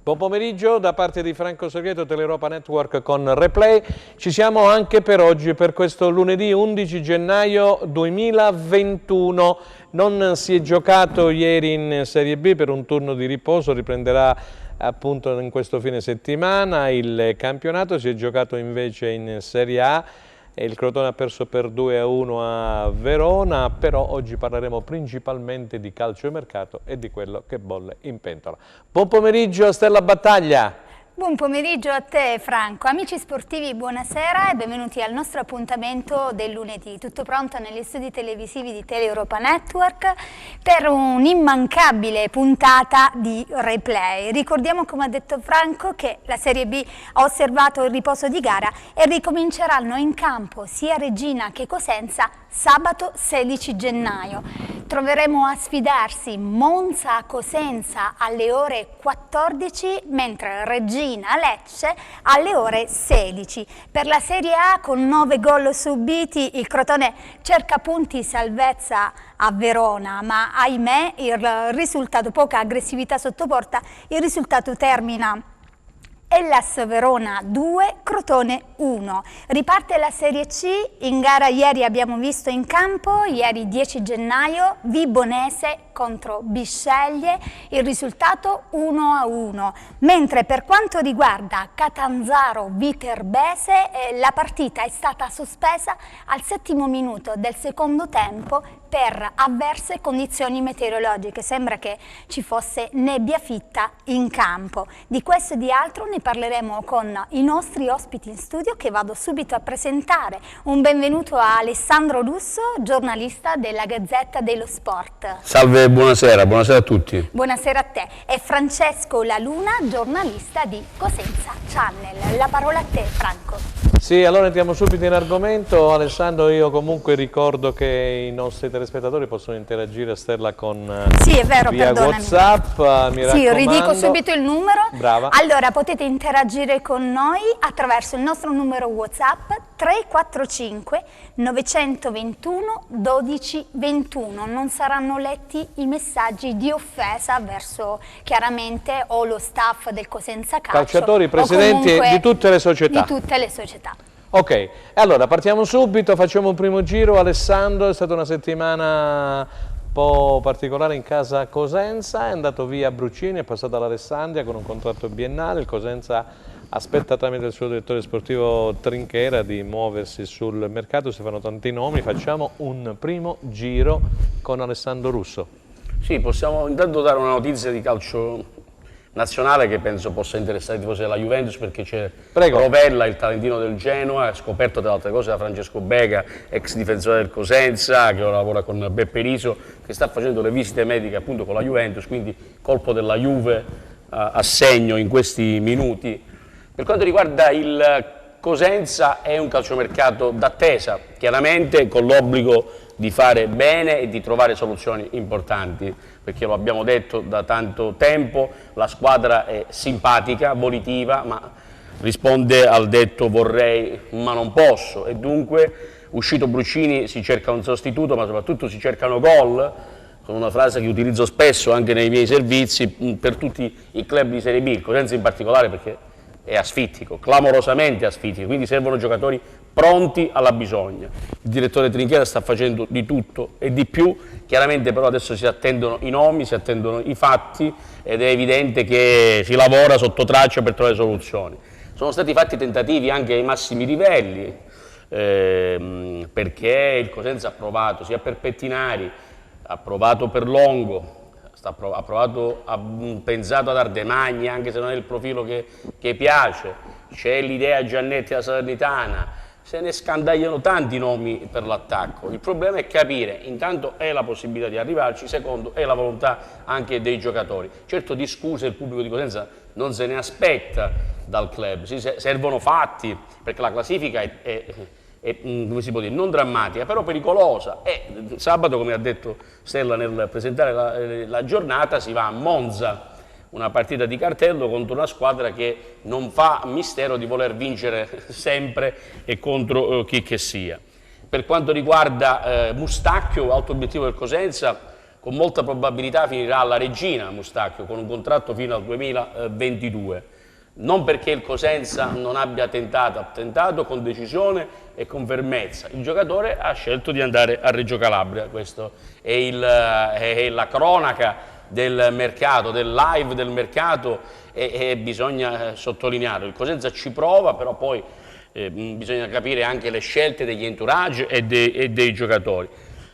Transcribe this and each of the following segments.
Buon pomeriggio da parte di Franco Savieto, Teleuropa Network con Replay. Ci siamo anche per oggi, per questo lunedì 11 gennaio 2021. Non si è giocato ieri in Serie B per un turno di riposo, riprenderà appunto in questo fine settimana il campionato. Si è giocato invece in Serie A. Il Crotone ha perso per 2-1 a Verona, però oggi parleremo principalmente di calciomercato e di quello che bolle in pentola. Buon pomeriggio Stella Battaglia! Buon pomeriggio a te Franco, amici sportivi buonasera e benvenuti al nostro appuntamento del lunedì. Tutto pronto negli studi televisivi di Teleuropa Network per un'immancabile puntata di Replay. Ricordiamo, come ha detto Franco, che la Serie B ha osservato il riposo di gara e ricominceranno in campo sia Reggina che Cosenza sabato 16 gennaio. Troveremo a sfidarsi Monza-Cosenza alle ore 14, mentre Reggina-Lecce alle ore 16. Per la Serie A, con 9 gol subiti, il Crotone cerca punti salvezza a Verona, ma ahimè il risultato, poca aggressività sotto porta, il risultato termina Hellas Verona 2, Crotone 1. Riparte la Serie C, in gara ieri abbiamo visto in campo, ieri 10 gennaio, Vibonese contro Bisceglie, il risultato 1-1. Mentre per quanto riguarda Catanzaro-Viterbese, la partita è stata sospesa al 7° minuto del secondo tempo per avverse condizioni meteorologiche. Sembra che ci fosse nebbia fitta in campo. Di questo e di altro ne parleremo con i nostri ospiti in studio, che vado subito a presentare. Un benvenuto a Alessandro Russo, giornalista della Gazzetta dello Sport. Salve, buonasera a tutti. Buonasera a te. E Francesco La Luna, giornalista di Cosenza Channel. La parola a te, Franco. Sì, allora entriamo subito in argomento. Alessandro, io comunque ricordo che i nostri telespettatori possono interagire, Stella, con sì, è vero, via perdonami. WhatsApp, mi sì, raccomando. Ridico subito il numero. Brava. Allora, potete interagire con noi attraverso il nostro numero WhatsApp 345 921 1221. Non saranno letti i messaggi di offesa verso chiaramente o lo staff del Cosenza Calcio, calciatori, presidenti di tutte le società. Di tutte le società. Ok, allora partiamo subito, facciamo un primo giro. Alessandro, è stata una settimana un po' particolare in casa Cosenza, è andato via Bruccini, è passato all'Alessandria con un contratto biennale. Il Cosenza aspetta tramite il suo direttore sportivo Trinchera di muoversi sul mercato, si fanno tanti nomi. Facciamo un primo giro con Alessandro Russo. Sì, possiamo intanto dare una notizia di calcio nazionale che penso possa interessare i tifosi della Juventus, perché c'è Rovella, il talentino del Genoa, scoperto tra le altre cose da Francesco Bega, ex difensore del Cosenza, che ora lavora con Beppe Riso, che sta facendo le visite mediche appunto con la Juventus, quindi colpo della Juve a segno in questi minuti. Per quanto riguarda il Cosenza, è un calciomercato d'attesa, chiaramente con l'obbligo di fare bene e di trovare soluzioni importanti, perché lo abbiamo detto da tanto tempo, la squadra è simpatica, volitiva, ma risponde al detto vorrei ma non posso, e dunque uscito Bruccini si cerca un sostituto, ma soprattutto si cercano gol, con una frase che utilizzo spesso anche nei miei servizi per tutti i club di Serie B, il Cosenza in particolare, perché è asfittico, clamorosamente asfittico, quindi servono giocatori pronti alla bisogna. Il direttore Trinchera sta facendo di tutto e di più, chiaramente però adesso si attendono i nomi, si attendono i fatti, ed è evidente che si lavora sotto traccia per trovare soluzioni. Sono stati fatti tentativi anche ai massimi livelli, perché il Cosenza ha provato sia per Pettinari, ha provato per Longo, ha pensato ad Ardemagni, anche se non è il profilo che piace, c'è l'idea Giannetti alla Salernitana, se ne scandagliano tanti nomi per l'attacco. Il problema è capire, intanto è la possibilità di arrivarci, secondo è la volontà anche dei giocatori. Certo, di scuse il pubblico di Cosenza non se ne aspetta dal club, servono fatti, perché la classifica è come si può dire, non drammatica, però pericolosa. E sabato, come ha detto Stella nel presentare la giornata, si va a Monza, una partita di cartello contro una squadra che non fa mistero di voler vincere sempre e contro chi che sia. Per quanto riguarda Mustacchio, alto obiettivo del Cosenza, con molta probabilità finirà alla Regina Mustacchio con un contratto fino al 2022. Non perché il Cosenza non abbia tentato, ha tentato con decisione e con fermezza. Il giocatore ha scelto di andare a Reggio Calabria, questa è la cronaca del mercato, del live del mercato, e bisogna sottolinearlo. Il Cosenza ci prova, però poi bisogna capire anche le scelte degli entourage e dei giocatori.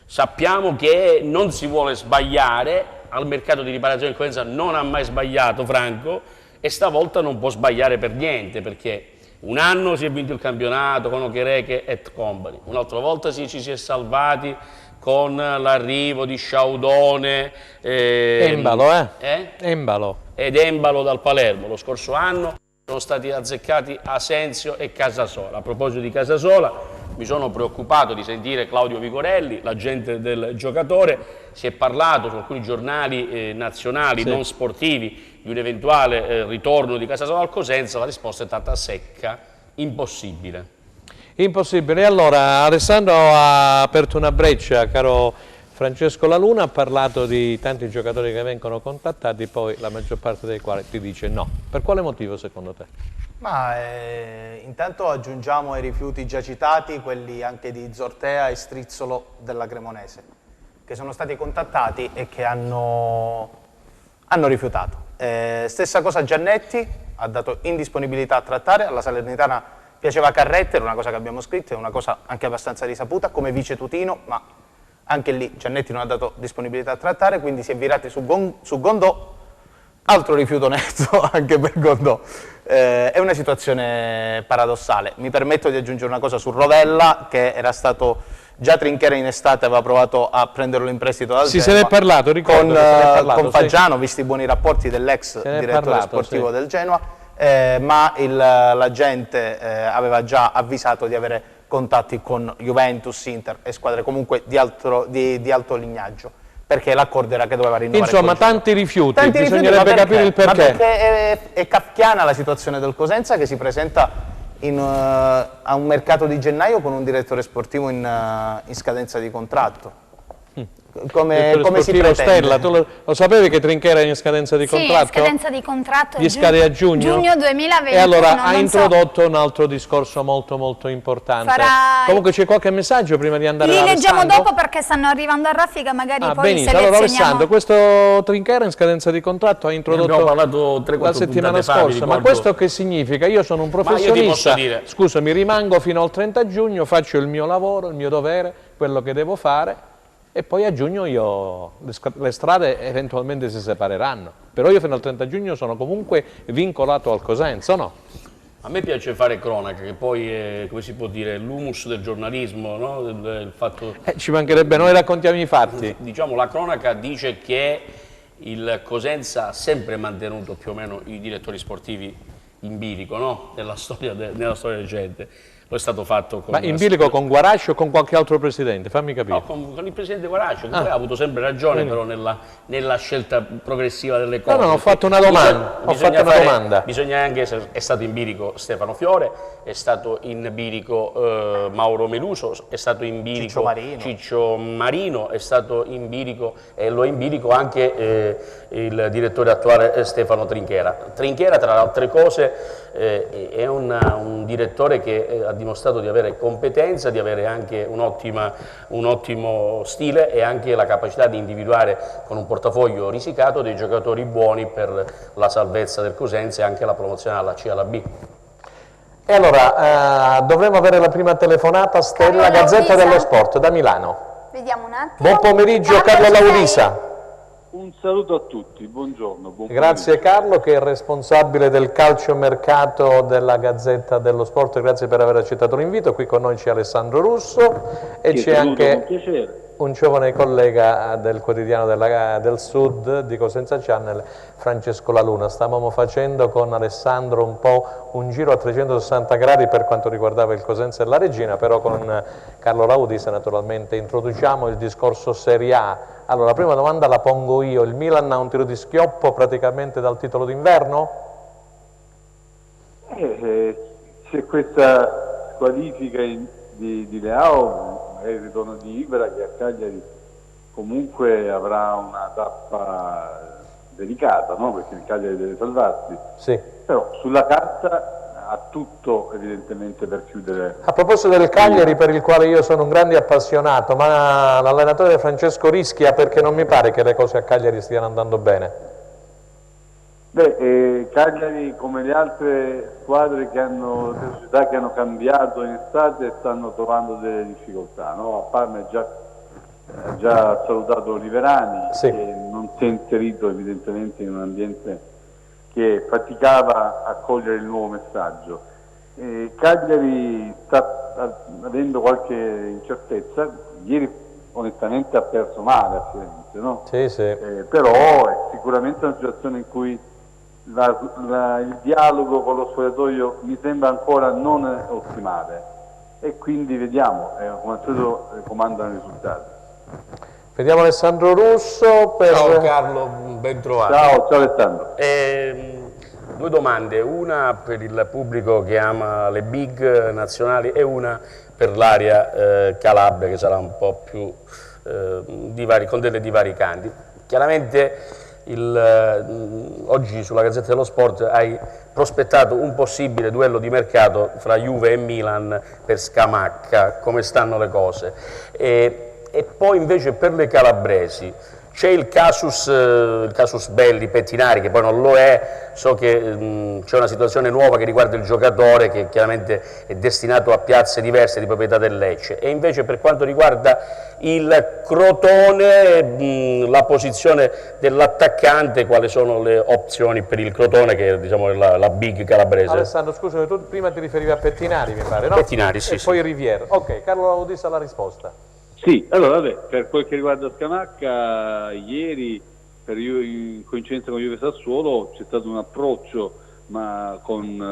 Sappiamo che non si vuole sbagliare, al mercato di riparazione il Cosenza non ha mai sbagliato, Franco, e stavolta non può sbagliare per niente, perché un anno si è vinto il campionato con Okereke et company, un'altra volta ci si è salvati con l'arrivo di Sciaudone Embalo ed Embalo dal Palermo. Lo scorso anno sono stati azzeccati Asensio e Casasola. A proposito di Casasola, mi sono preoccupato di sentire Claudio Vigorelli, l'agente del giocatore. Si è parlato su alcuni giornali nazionali, non sportivi, di un eventuale ritorno di Casasola al Cosenza. La risposta è stata secca: impossibile. Impossibile. E allora Alessandro ha aperto una breccia, caro Francesco La Luna, ha parlato di tanti giocatori che vengono contattati, poi la maggior parte dei quali ti dice no. Per quale motivo secondo te? Ma intanto aggiungiamo ai rifiuti già citati quelli anche di Zortea e Strizzolo della Cremonese, che sono stati contattati e che hanno rifiutato. Stessa cosa Giannetti, ha dato indisponibilità a trattare, alla Salernitana piaceva Carrette, era una cosa che abbiamo scritto, è una cosa anche abbastanza risaputa, come vice Tutino, ma anche lì Giannetti non ha dato disponibilità a trattare, quindi si è virati su Gondò, altro rifiuto netto anche per Gondò. È una situazione paradossale. Mi permetto di aggiungere una cosa su Rovella, che era stato già Trinchera in estate, aveva provato a prenderlo in prestito dal Genoa. Se ne è parlato, ricordo con Faggiano, visti i buoni rapporti dell'ex direttore sportivo del Genoa, ma l'agente aveva già avvisato di avere contatti con Juventus, Inter e squadre comunque di alto lignaggio, perché l'accordo era che doveva rinnovare. Insomma, tanti rifiuti, bisognerebbe capire il perché. Ma perché è kafkiana la situazione del Cosenza, che si presenta a un mercato di gennaio con un direttore sportivo in scadenza di contratto. Come si pretende? Stella, tu lo sapevi che Trinchera è in scadenza di contratto? Sì, in scadenza di contratto. Gli scade a giugno? Giugno 2020. E allora ha introdotto un altro discorso molto importante. Comunque c'è qualche messaggio prima di andare a leggiamo dopo, perché stanno arrivando a raffica, magari poi benissimo. Allora Alessandro, questo Trinchera in scadenza di contratto ha introdotto la settimana scorsa, ma questo che significa? Io sono un professionista, scusami, rimango fino al 30 giugno, faccio il mio lavoro, il mio dovere, quello che devo fare, e poi a giugno le strade eventualmente si separeranno, però io fino al 30 giugno sono comunque vincolato al Cosenza, no? A me piace fare cronaca, che poi è, come si può dire, l'humus del giornalismo, no? Il fatto, ci mancherebbe, noi raccontiamo i fatti. Diciamo, la cronaca dice che il Cosenza ha sempre mantenuto più o meno i direttori sportivi in bilico, no? Nella storia recente. Lo è stato fatto con... Ma in bilico con Guarasci o con qualche altro presidente? Fammi capire. No, con il presidente Guarasci, che poi ha avuto sempre ragione, però nella scelta progressiva delle cose. No, ho fatto una domanda. Bisogna anche essere, è stato in bilico Stefano Fiore, è stato in bilico Mauro Meluso, è stato in bilico Ciccio Marino, è stato in bilico, e lo è in bilico anche il direttore attuale Stefano Trinchera. Trinchera, tra le altre cose, è un direttore che ha dimostrato di avere competenza, di avere anche un ottimo stile e anche la capacità di individuare con un portafoglio risicato dei giocatori buoni per la salvezza del Cosenza e anche la promozione alla C e alla B. E allora dovremmo avere la prima telefonata, Stella, Gazzetta dello Sport da Milano. Vediamo un attimo. Buon pomeriggio, Carlo Laudisa. Un saluto a tutti, buongiorno. Grazie Carlo, che è responsabile del calciomercato della Gazzetta dello Sport, grazie per aver accettato l'invito. Qui con noi c'è Alessandro Russo e c'è anche un giovane collega del quotidiano del Sud di Cosenza Channel, Francesco La Luna. Stavamo facendo con Alessandro un po' un giro a 360 gradi per quanto riguardava il Cosenza e la Regina, però con Carlo Laudisa naturalmente introduciamo il discorso Serie A. Allora, la prima domanda la pongo io: il Milan ha un tiro di schioppo praticamente dal titolo d'inverno? C'è questa squalifica di Leao, il ritorno di Ibra, che a Cagliari comunque avrà una tappa delicata, no? Perché il Cagliari deve salvarsi, Sì. però sulla carta ha tutto evidentemente per chiudere. A proposito del Cagliari, per il quale io sono un grande appassionato, ma l'allenatore Francesco rischia, perché non mi pare che le cose a Cagliari stiano andando bene. Beh, Cagliari, come le altre squadre che hanno, le società che hanno cambiato in estate, stanno trovando delle difficoltà, no? A Parma ha già salutato Liverani, Sì. che non si è inserito evidentemente in un ambiente che faticava a cogliere il nuovo messaggio. Cagliari sta avendo qualche incertezza, ieri onestamente ha perso male a Firenze, no? Sì, sì. Però è sicuramente una situazione in cui il dialogo con lo spogliatoio mi sembra ancora non ottimale e quindi vediamo, come al solito comandano i risultati. Vediamo Alessandro Russo. Ciao Carlo, ben trovato. Ciao Alessandro. Due domande, una per il pubblico che ama le big nazionali e una per l'area Calabria, che sarà un po' più con delle divaricanti. Chiaramente oggi sulla Gazzetta dello Sport hai prospettato un possibile duello di mercato fra Juve e Milan per Scamacca. Come stanno le cose? E poi invece per le calabresi c'è il casus belli Pettinari, che poi non lo è, so che c'è una situazione nuova che riguarda il giocatore, che chiaramente è destinato a piazze diverse di proprietà del Lecce, e invece per quanto riguarda il Crotone, la posizione dell'attaccante, quali sono le opzioni per il Crotone, che è, diciamo, la big calabrese? Alessandro, scusami, tu prima ti riferivi a Pettinari, mi pare, no? Pettinari, sì. E poi Rivière. Ok, Carlo Laudisa ha la risposta. Sì, allora vabbè, per quel che riguarda Scamacca, ieri in coincidenza con Juve Sassuolo c'è stato un approccio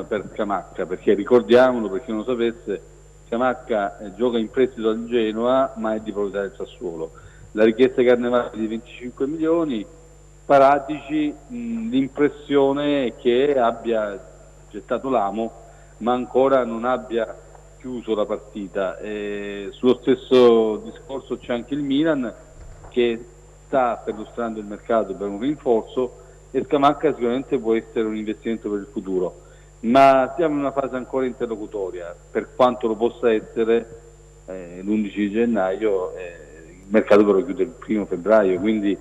per Scamacca, perché ricordiamolo, per chi non lo sapesse, Scamacca gioca in prestito al Genoa ma è di proprietà del Sassuolo. La richiesta Carnevale di 25 milioni, Paratici, l'impressione è che abbia gettato l'amo ma ancora non abbia chiuso la partita. Sullo stesso discorso c'è anche il Milan, che sta perlustrando il mercato per un rinforzo, e Scamacca sicuramente può essere un investimento per il futuro, ma siamo in una fase ancora interlocutoria, per quanto lo possa essere l'11 di gennaio, il mercato però chiude il 1° febbraio, quindi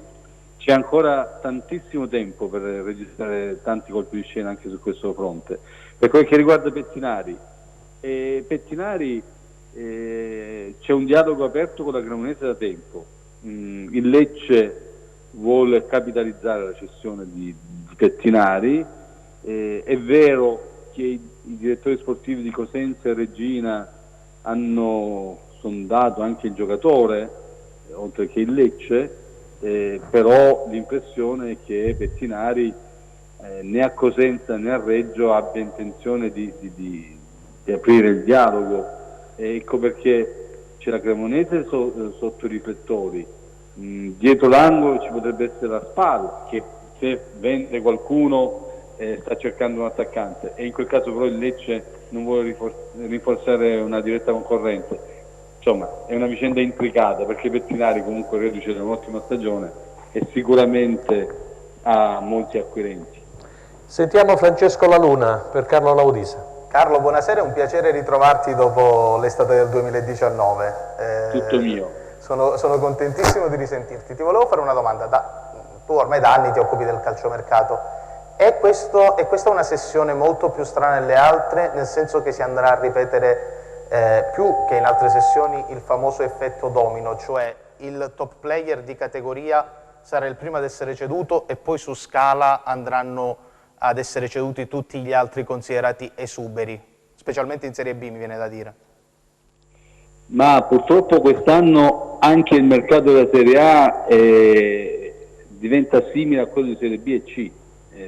c'è ancora tantissimo tempo per registrare tanti colpi di scena anche su questo fronte. Per quel che riguarda Pettinari, c'è un dialogo aperto con la Cremonese da tempo. Il Lecce vuole capitalizzare la cessione di Pettinari, è vero che i direttori sportivi di Cosenza e Regina hanno sondato anche il giocatore, oltre che il Lecce, però l'impressione è che Pettinari né a Cosenza né a Reggio abbia intenzione di aprire il dialogo. Ecco perché c'è la Cremonese sotto i riflettori, dietro l'angolo ci potrebbe essere la SPAL, che se vende qualcuno sta cercando un attaccante, e in quel caso però il Lecce non vuole rinforzare una diretta concorrente. Insomma, è una vicenda intricata, perché Pettinari comunque reduce da un'ottima stagione e sicuramente ha molti acquirenti. Sentiamo Francesco La Luna per Carlo Laudisa. Carlo, buonasera, è un piacere ritrovarti dopo l'estate del 2019. Tutto mio. Sono contentissimo di risentirti. Ti volevo fare una domanda. Tu ormai da anni ti occupi del calciomercato. È questa una sessione molto più strana delle altre, nel senso che si andrà a ripetere più che in altre sessioni il famoso effetto domino, cioè il top player di categoria sarà il primo ad essere ceduto e poi su scala andranno ad essere ceduti tutti gli altri considerati esuberi, specialmente in Serie B, mi viene da dire. Ma purtroppo quest'anno anche il mercato della Serie A diventa simile a quello di Serie B e C,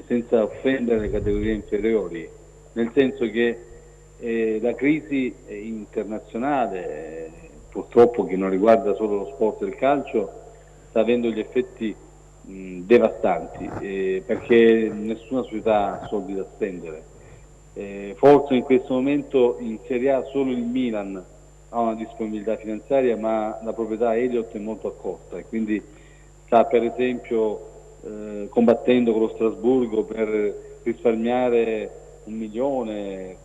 senza offendere le categorie inferiori, nel senso che la crisi internazionale, purtroppo che non riguarda solo lo sport del calcio, sta avendo gli effetti devastanti, perché nessuna società ha soldi da spendere. Forse in questo momento in Serie A solo il Milan ha una disponibilità finanziaria, ma la proprietà Elliott è molto accorta e quindi sta per esempio combattendo con lo Strasburgo per risparmiare 1 milione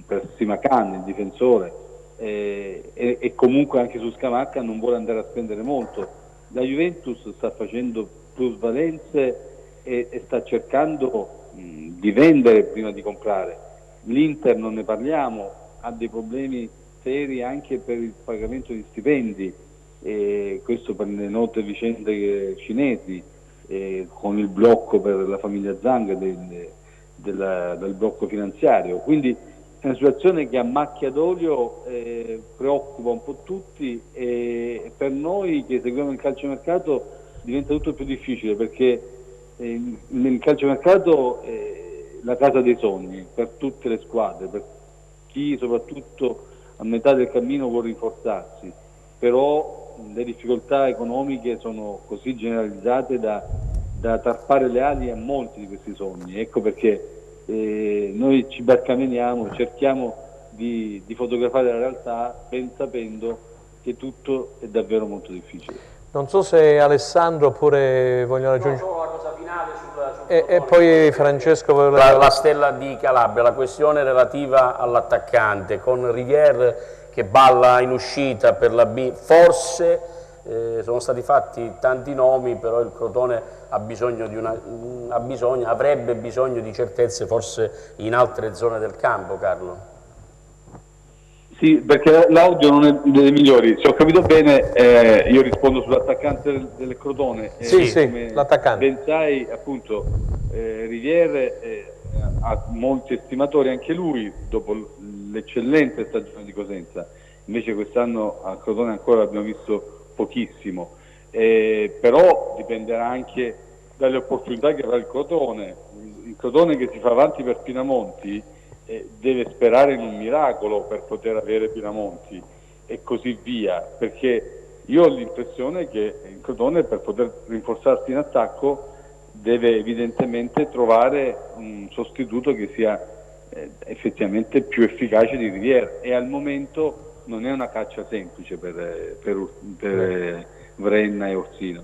per Simakan, il difensore, e comunque anche su Scamacca non vuole andare a spendere molto. La Juventus sta facendo plusvalenze e sta cercando di vendere prima di comprare. L'Inter, non ne parliamo, ha dei problemi seri anche per il pagamento di stipendi, questo per le note vicende cinesi, con il blocco per la famiglia Zhang del blocco finanziario. Quindi è una situazione che a macchia d'olio preoccupa un po' tutti, e per noi che seguiamo il calciomercato diventa tutto più difficile, perché nel calciomercato la casa dei sogni per tutte le squadre, per chi soprattutto a metà del cammino vuole rinforzarsi, però le difficoltà economiche sono così generalizzate da tarpare le ali a molti di questi sogni. Ecco perché noi ci barcameniamo, cerchiamo di fotografare la realtà ben sapendo che tutto è davvero molto difficile. Non so se Alessandro oppure vogliono aggiungere... No, solo la cosa finale sul e poi Francesco voleva... la stella di Calabria, la questione relativa all'attaccante, con Rivière che balla in uscita per la B, forse sono stati fatti tanti nomi, però il Crotone avrebbe bisogno di certezze forse in altre zone del campo, Carlo. Sì, perché l'audio non è delle migliori. Se ho capito bene, io rispondo sull'attaccante del Crotone. Sì, l'attaccante. Ben sai, appunto, Rivière ha molti estimatori anche lui, dopo l'eccellente stagione di Cosenza. Invece quest'anno al Crotone ancora l'abbiamo visto pochissimo. Però dipenderà anche dalle opportunità che avrà il Crotone. Il Crotone che si fa avanti per Pinamonti deve sperare in un miracolo per poter avere Pinamonti e così via, perché io ho l'impressione che il Crotone, per poter rinforzarsi in attacco, deve evidentemente trovare un sostituto che sia effettivamente più efficace di Rivière, e al momento non è una caccia semplice per Vrenna e Orsino.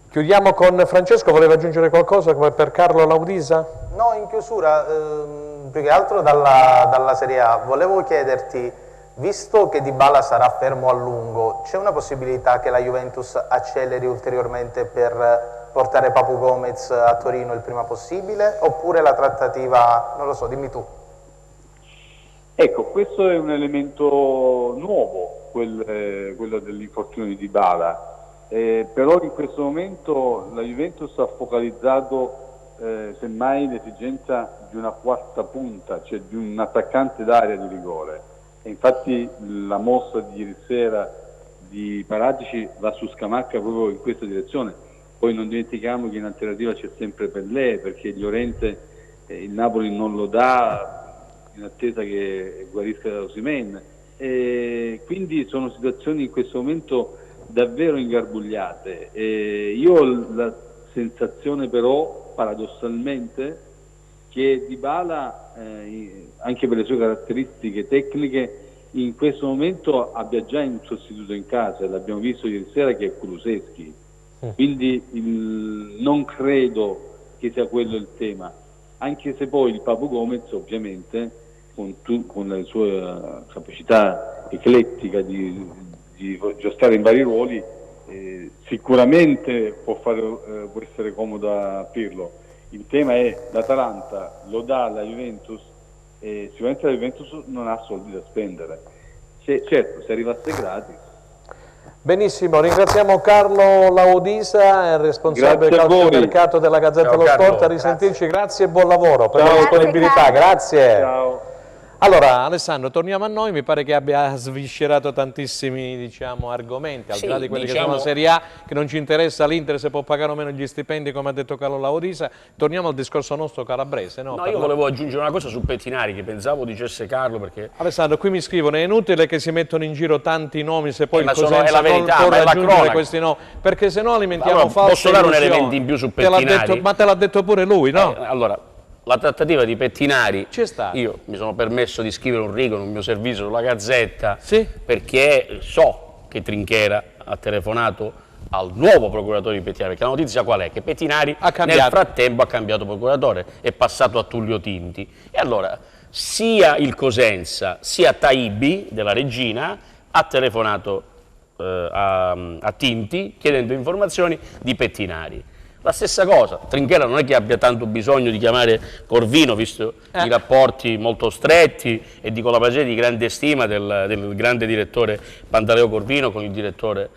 Chiudiamo con Francesco, voleva aggiungere qualcosa come per Carlo Laudisa? No, in chiusura, più che altro dalla Serie A, volevo chiederti, visto che Dybala sarà fermo a lungo, c'è una possibilità che la Juventus acceleri ulteriormente per portare Papu Gomez a Torino il prima possibile, oppure la trattativa, non lo so, dimmi tu. Ecco, questo è un elemento nuovo, quello dell'infortunio di Dybala. Però in questo momento la Juventus ha focalizzato semmai l'esigenza di una quarta punta, cioè di un attaccante d'area di rigore, e infatti la mossa di ieri sera di Paratici va su Scamacca proprio in questa direzione. Poi non dimentichiamo che in alternativa c'è sempre Pellè, perché Llorente il Napoli non lo dà in attesa che guarisca da Osimhen, quindi sono situazioni in questo momento davvero ingarbugliate. Io ho la sensazione però, paradossalmente, che Dybala, anche per le sue caratteristiche tecniche, in questo momento abbia già un sostituto in casa, l'abbiamo visto ieri sera, che è Kulusevski. Quindi non credo che sia quello il tema, anche se poi il Papu Gomez ovviamente con la sua capacità eclettica di giocare in vari ruoli, sicuramente può essere comodo a Pirlo. Il tema è l'Atalanta lo dà alla Juventus, e sicuramente la Juventus non ha soldi da spendere. Certo, se arrivasse gratis. Benissimo, ringraziamo Carlo Laudisa, responsabile calciomercato della Gazzetta dello Sport. A risentirci, grazie e buon lavoro per la disponibilità. Grazie. Ciao. Allora Alessandro, torniamo a noi, mi pare che abbia sviscerato tantissimi argomenti, al di là di quelli che sono la Serie A, che non ci interessa l'Inter se può pagare o meno gli stipendi, come ha detto Carlo Laudisa. Torniamo al discorso nostro calabrese. No, io volevo aggiungere una cosa su Pettinari, che pensavo dicesse Carlo, perché... Alessandro, qui mi scrivono, è inutile che si mettono in giro tanti nomi se poi il Cosenza è la verità, non può raggiungere questi nomi, perché se no alimentiamo false posso dare un elemento in più su Pettinari? Ma te l'ha detto pure lui, no? Allora, la trattativa di Pettinari, c'è stata. Io mi sono permesso di scrivere un rigo nel mio servizio sulla Gazzetta, sì, perché so che Trinchera ha telefonato al nuovo procuratore di Pettinari, perché la notizia qual è? Che Pettinari nel frattempo ha cambiato procuratore, è passato a Tullio Tinti. E allora sia il Cosenza sia Taibbi della Regina ha telefonato a Tinti chiedendo informazioni di Pettinari. La stessa cosa, Trinchera non è che abbia tanto bisogno di chiamare Corvino, visto i rapporti molto stretti, e dico la pace di grande stima del grande direttore Pantaleo Corvino con il direttore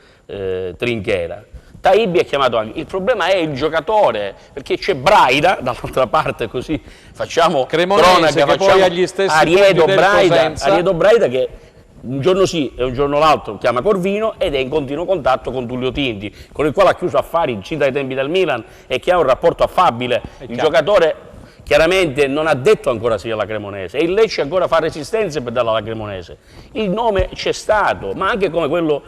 Trinchera. Taibbi ha chiamato anche. Il problema è il giocatore, perché c'è Braida dall'altra parte, così facciamo Cremonese, cronaca, che poi agli stessi Ariedo Cosenza. Braida che un giorno sì e un giorno l'altro chiama Corvino ed è in continuo contatto con Tullio Tinti, con il quale ha chiuso affari sin dai tempi del Milan e che ha un rapporto affabile. Il giocatore chiaramente non ha detto ancora sì alla Cremonese e il Lecce ancora fa resistenze per darla alla Cremonese. Il nome c'è stato, ma anche come quello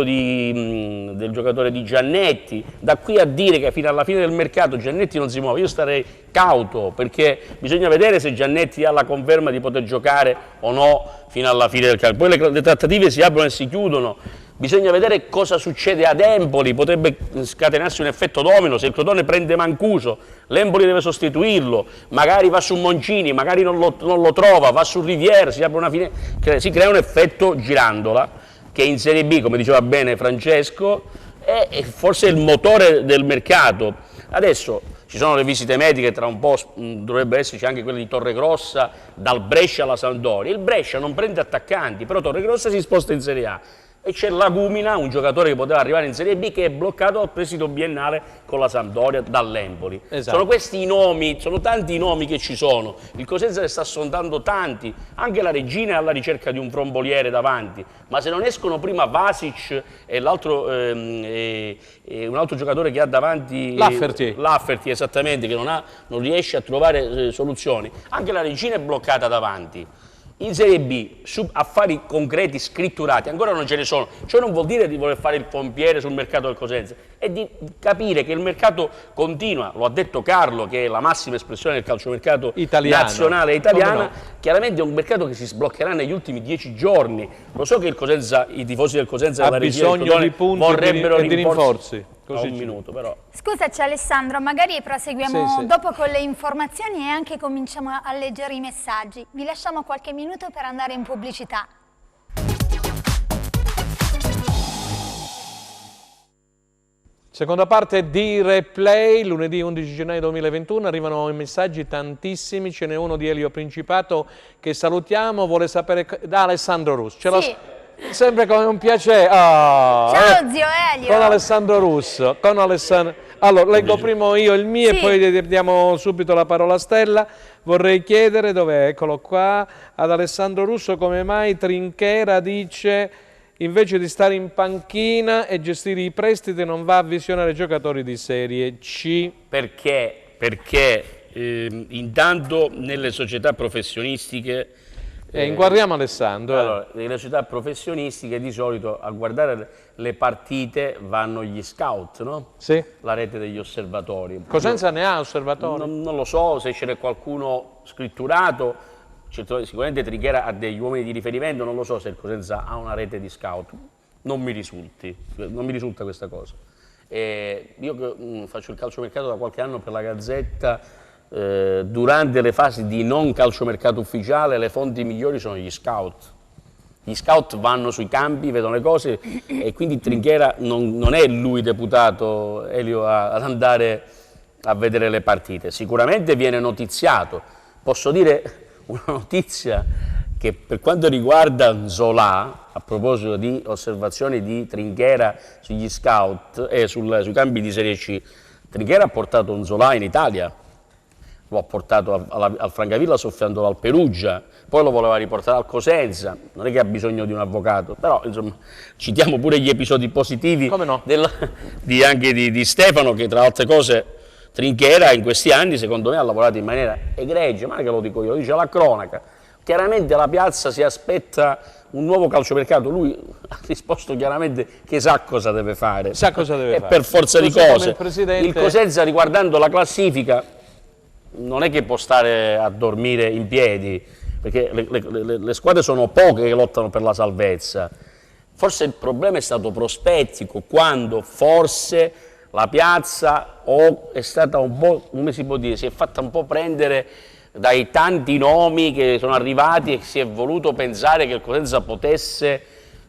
del giocatore di Giannetti. Da qui a dire che fino alla fine del mercato Giannetti non si muove, io starei cauto, perché bisogna vedere se Giannetti ha la conferma di poter giocare o no fino alla fine del campionato. Poi le trattative si aprono e si chiudono. Bisogna vedere cosa succede ad Empoli, potrebbe scatenarsi un effetto domino, se il Crotone prende Mancuso, l'Empoli deve sostituirlo, magari va su Moncini, magari non lo trova, va su Rivière, si apre si crea un effetto girandola, che in Serie B, come diceva bene Francesco, è forse il motore del mercato. Adesso ci sono le visite mediche, tra un po' dovrebbe esserci anche quelle di Torregrossa, dal Brescia alla Sampdoria. Il Brescia non prende attaccanti, però Torregrossa si sposta in Serie A. E c'è Lagumina, un giocatore che poteva arrivare in Serie B, che è bloccato al prestito biennale con la Sampdoria dall'Empoli. Esatto. Sono questi i nomi, sono tanti i nomi che ci sono. Il Cosenza ne sta sondando tanti, anche la Regina è alla ricerca di un fromboliere davanti, ma se non escono prima Vasic e l'altro un altro giocatore che ha davanti, Lafferty esattamente, che non riesce a trovare soluzioni, anche la Regina è bloccata davanti. In Serie B, su affari concreti, scritturati, ancora non ce ne sono. Ciò non vuol dire di voler fare il pompiere sul mercato del Cosenza, è di capire che il mercato continua, lo ha detto Carlo, che è la massima espressione del calciomercato nazionale e italiana, no? Chiaramente è un mercato che si sbloccherà negli ultimi 10 giorni. Lo so che il Cosenza, i tifosi del Cosenza e la Regia del Crotone vorrebbero rinforzi. Così un minuto, però. Scusaci Alessandro, magari proseguiamo dopo con le informazioni e anche cominciamo a leggere i messaggi. Vi lasciamo qualche minuto per andare in pubblicità. Seconda parte di Replay, lunedì 11 gennaio 2021, arrivano i messaggi tantissimi, ce n'è uno di Elio Principato che salutiamo, vuole sapere da Alessandro Russo. Sempre come un piacere. Ciao zio Elio. Con Alessandro Russo. Allora, leggo prima io il mio e poi diamo subito la parola a Stella. Vorrei chiedere, dov'è? Eccolo qua, ad Alessandro Russo, come mai Trinchera dice invece di stare in panchina e gestire i prestiti non va a visionare giocatori di Serie C? Perché intanto nelle società professionistiche inquadriamo Alessandro. Allora, nelle società professionistiche di solito a guardare le partite vanno gli scout, no? Sì. La rete degli osservatori. Cosenza ne ha osservatori? Non lo so se ce n'è qualcuno scritturato, sicuramente Trinchera ha degli uomini di riferimento, non lo so se il Cosenza ha una rete di scout, non mi risulta questa cosa. Io che faccio il calciomercato da qualche anno per la Gazzetta, durante le fasi di non calciomercato ufficiale le fonti migliori sono gli scout. Gli scout vanno sui campi, vedono le cose e quindi Trinchera non è lui deputato, Elio, ad andare a vedere le partite. Sicuramente viene notiziato. Posso dire una notizia che per quanto riguarda Zola, a proposito di osservazioni di Trinchera sugli scout e sui campi di Serie C, Trinchera ha portato un Zola in Italia. Lo ha portato al Francavilla soffiandolo al Perugia, poi lo voleva riportare al Cosenza, non è che ha bisogno di un avvocato, però insomma citiamo pure gli episodi positivi anche di Stefano, che tra altre cose Trinchera in questi anni secondo me ha lavorato in maniera egregia, ma non è che lo dico io, lo dice la cronaca. Chiaramente la piazza si aspetta un nuovo calciomercato, lui ha risposto chiaramente che sa cosa deve fare, sa cosa deve fare. Per forza di cose. Il Cosenza, riguardando la classifica, non è che può stare a dormire in piedi, perché le squadre sono poche che lottano per la salvezza. Forse il problema è stato prospettico, quando forse la piazza è stata un po', come si può dire, si è fatta un po' prendere dai tanti nomi che sono arrivati e si è voluto pensare che il Cosenza potesse,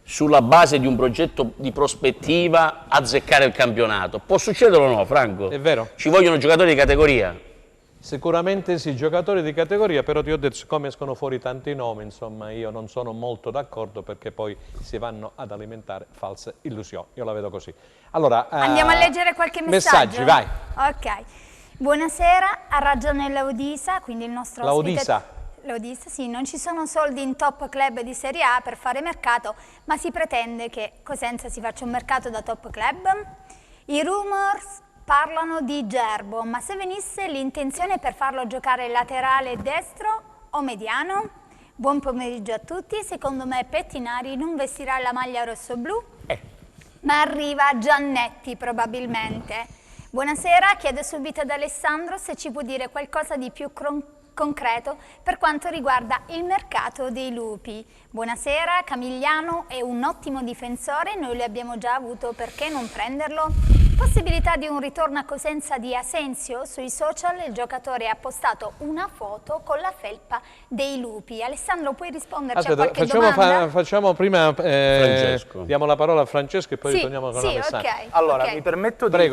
sulla base di un progetto di prospettiva, azzeccare il campionato. Può succedere o no, Franco? È vero. Ci vogliono giocatori di categoria. Sicuramente sì, giocatori di categoria, però ti ho detto, siccome escono fuori tanti nomi, insomma, io non sono molto d'accordo, perché poi si vanno ad alimentare false illusioni. Io la vedo così. Allora, andiamo a leggere qualche messaggio? Messaggi, vai. Ok. Buonasera, ha ragione Laudisa, quindi il nostro Laudisa. Laudisa, sì, non ci sono soldi in top club di Serie A per fare mercato, ma si pretende che Cosenza si faccia un mercato da top club. I rumors parlano di Gerbo, ma se venisse l'intenzione per farlo giocare laterale destro o mediano? Buon pomeriggio a tutti, secondo me Pettinari non vestirà la maglia rosso-blu, ma arriva Giannetti probabilmente. Buonasera, chiedo subito ad Alessandro se ci può dire qualcosa di più concreto per quanto riguarda il mercato dei lupi. Buonasera, Camigliano è un ottimo difensore, noi l'abbiamo già avuto, perché non prenderlo? Possibilità di un ritorno a Cosenza di Asensio? Sui social il giocatore ha postato una foto con la felpa dei lupi. Alessandro, puoi risponderci a qualche domanda? Facciamo prima, diamo la parola a Francesco e poi ritorniamo con Alessandro. Okay, allora, mi permetto di,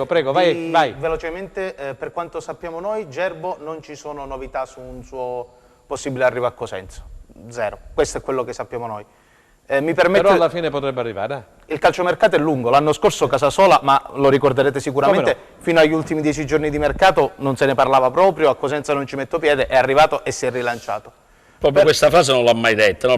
vai. Velocemente, per quanto sappiamo noi, Gerbo non ci sono novità su un suo possibile arrivo a Cosenza. Zero. Questo è quello che sappiamo noi. Mi permette... Però alla fine potrebbe arrivare. Il calciomercato è lungo, l'anno scorso Casasola, ma lo ricorderete sicuramente, fino agli ultimi 10 giorni di mercato non se ne parlava proprio, a Cosenza non ci metto piede, è arrivato e si è rilanciato. Proprio questa frase non l'ha mai detta, no?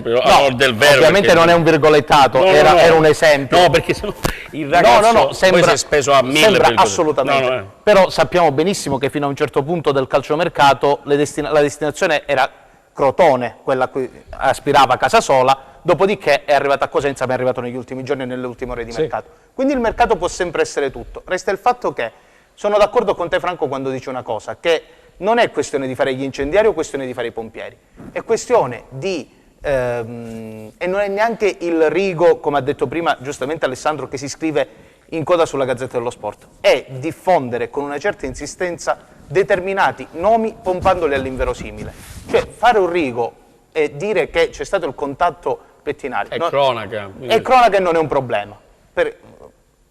Del vero, ovviamente non è un virgolettato, era un esempio. No, perché sennò il ragazzo sembra, poi si è speso a 1000 sembra per assolutamente. Però sappiamo benissimo che fino a un certo punto del calciomercato la destinazione era Crotone, quella a cui aspirava Casasola, dopodiché è arrivata a Cosenza, ma è arrivato negli ultimi giorni e nelle ultime ore di mercato. Quindi il mercato può sempre essere tutto. Resta il fatto che sono d'accordo con te, Franco, quando dici una cosa, che non è questione di fare gli incendiari o questione di fare i pompieri, è questione di, e non è neanche il Rigo, come ha detto prima giustamente Alessandro, che si scrive in coda sulla Gazzetta dello Sport, è diffondere con una certa insistenza determinati nomi pompandoli all'inverosimile. Cioè fare un Rigo e dire che c'è stato il contatto Pettinari è cronaca. È cronaca e non è un problema.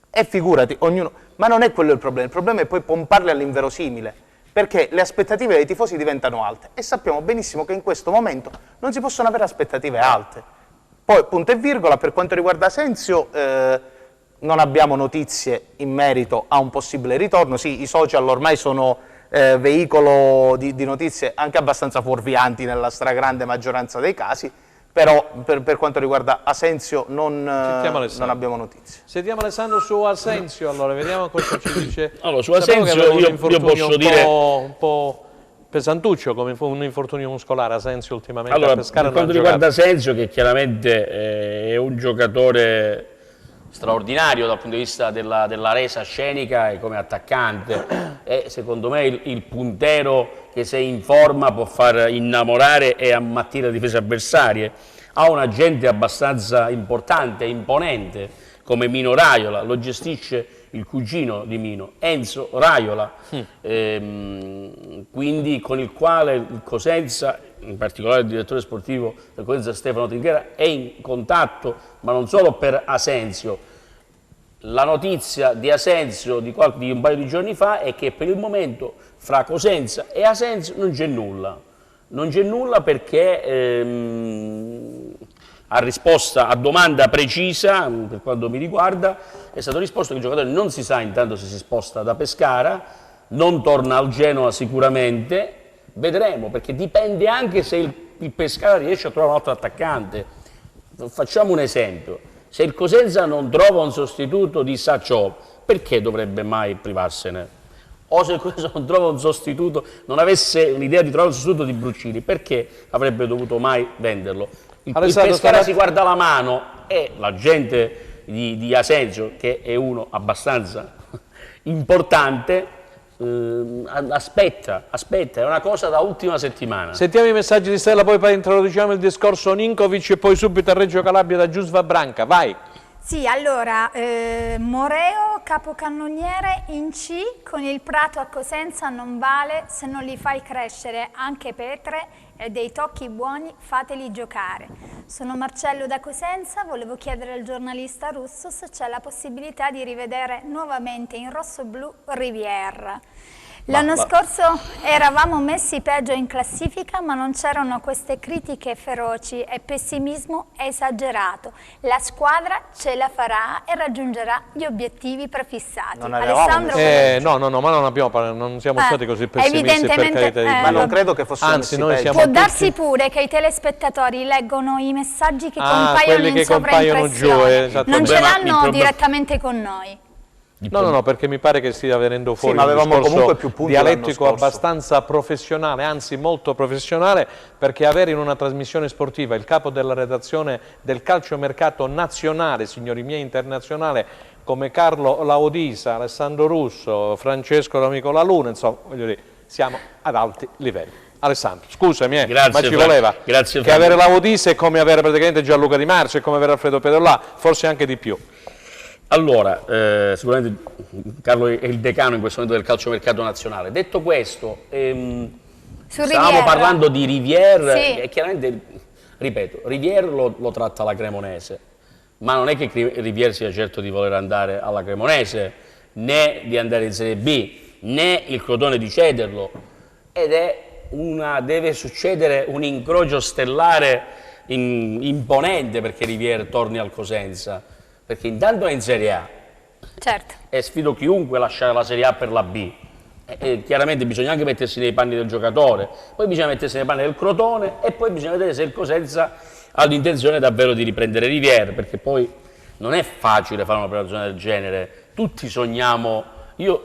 E figurati, ognuno... Ma non è quello il problema è poi pomparli all'inverosimile, perché le aspettative dei tifosi diventano alte e sappiamo benissimo che in questo momento non si possono avere aspettative alte. Poi, punto e virgola, per quanto riguarda Asensio, non abbiamo notizie in merito a un possibile ritorno. Sì, i social ormai sono veicolo di notizie anche abbastanza fuorvianti nella stragrande maggioranza dei casi, però per quanto riguarda Asensio non abbiamo notizie. Sentiamo Alessandro su Asensio, allora vediamo cosa ci dice. Allora, su Asensio io posso dire un po' pesantuccio, come un infortunio muscolare Asensio ultimamente. Allora, per quanto riguarda Asensio, che chiaramente è un giocatore straordinario dal punto di vista della resa scenica e come attaccante, è secondo me il puntero che, se in forma, può far innamorare e ammattire le difese avversarie. Ha un agente abbastanza importante e imponente come Mino Raiola, lo gestisce il cugino di Mino, Enzo Raiola, quindi con il quale il Cosenza, in particolare il direttore sportivo del Cosenza Stefano Trinchera, è in contatto, ma non solo per Asensio. La notizia di Asensio di un paio di giorni fa è che per il momento fra Cosenza e Asensio non c'è nulla. Non c'è nulla perché a risposta a domanda precisa, per quanto mi riguarda, è stato risposto che il giocatore non si sa intanto se si sposta da Pescara, non torna al Genoa sicuramente, vedremo, perché dipende anche se il Pescara riesce a trovare un altro attaccante. Facciamo un esempio: se il Cosenza non trova un sostituto di Sacciò, perché dovrebbe mai privarsene? O se il Cosenza non trova un sostituto, non avesse l'idea di trovare un sostituto di Bruccini, perché avrebbe dovuto mai venderlo? Il Pescara si guarda la mano e l'agente di Asensio, che è uno abbastanza importante, aspetta, è una cosa da ultima settimana. Sentiamo i messaggi di Stella, poi introduciamo il discorso Ninkovic e poi subito a Reggio Calabria da Giusva Branca, vai! Sì, allora, Moreo, capocannoniere in C, con il Prato a Cosenza non vale se non li fai crescere, anche Petre e dei tocchi buoni fateli giocare. Sono Marcello da Cosenza, volevo chiedere al giornalista russo se c'è la possibilità di rivedere nuovamente in rosso-blu Rivière. L'anno scorso eravamo messi peggio in classifica, ma non c'erano queste critiche feroci e pessimismo esagerato. La squadra ce la farà e raggiungerà gli obiettivi prefissati. Alessandro, non siamo stati così pessimisti, per carità di Dio. Ma non credo che fossimo messi peggio. Può darsi pure che i telespettatori leggono i messaggi che compaiono in sovraimpressione. Non ce l'hanno direttamente con noi. No, perché mi pare che stia venendo fuori un discorso dialettico abbastanza professionale, anzi molto professionale, perché avere in una trasmissione sportiva il capo della redazione del calciomercato nazionale, signori miei, internazionale, come Carlo Laudisa, Alessandro Russo, Francesco D'Amico La Luna, insomma, voglio dire, siamo ad alti livelli. Alessandro, scusami, ma ci voleva. Grazie, che avere Laudisa è come avere praticamente Gianluca Di Marcio, è come avere Alfredo Pedolà, forse anche di più. Allora, sicuramente Carlo è il decano in questo momento del calciomercato nazionale. Detto questo, stavamo parlando di Rivière, sì. E chiaramente, ripeto, Rivière lo tratta la Cremonese, ma non è che Rivière sia certo di voler andare alla Cremonese, né di andare in Serie B, né il Crotone di cederlo, deve succedere un incrocio stellare imponente perché Rivière torni al Cosenza. Perché intanto è in Serie A, certo. E sfido chiunque a lasciare la Serie A per la B. Chiaramente bisogna anche mettersi nei panni del giocatore, poi bisogna mettersi nei panni del Crotone e poi bisogna vedere se il Cosenza ha l'intenzione davvero di riprendere Rivière, perché poi non è facile fare un'operazione del genere. Tutti sogniamo, io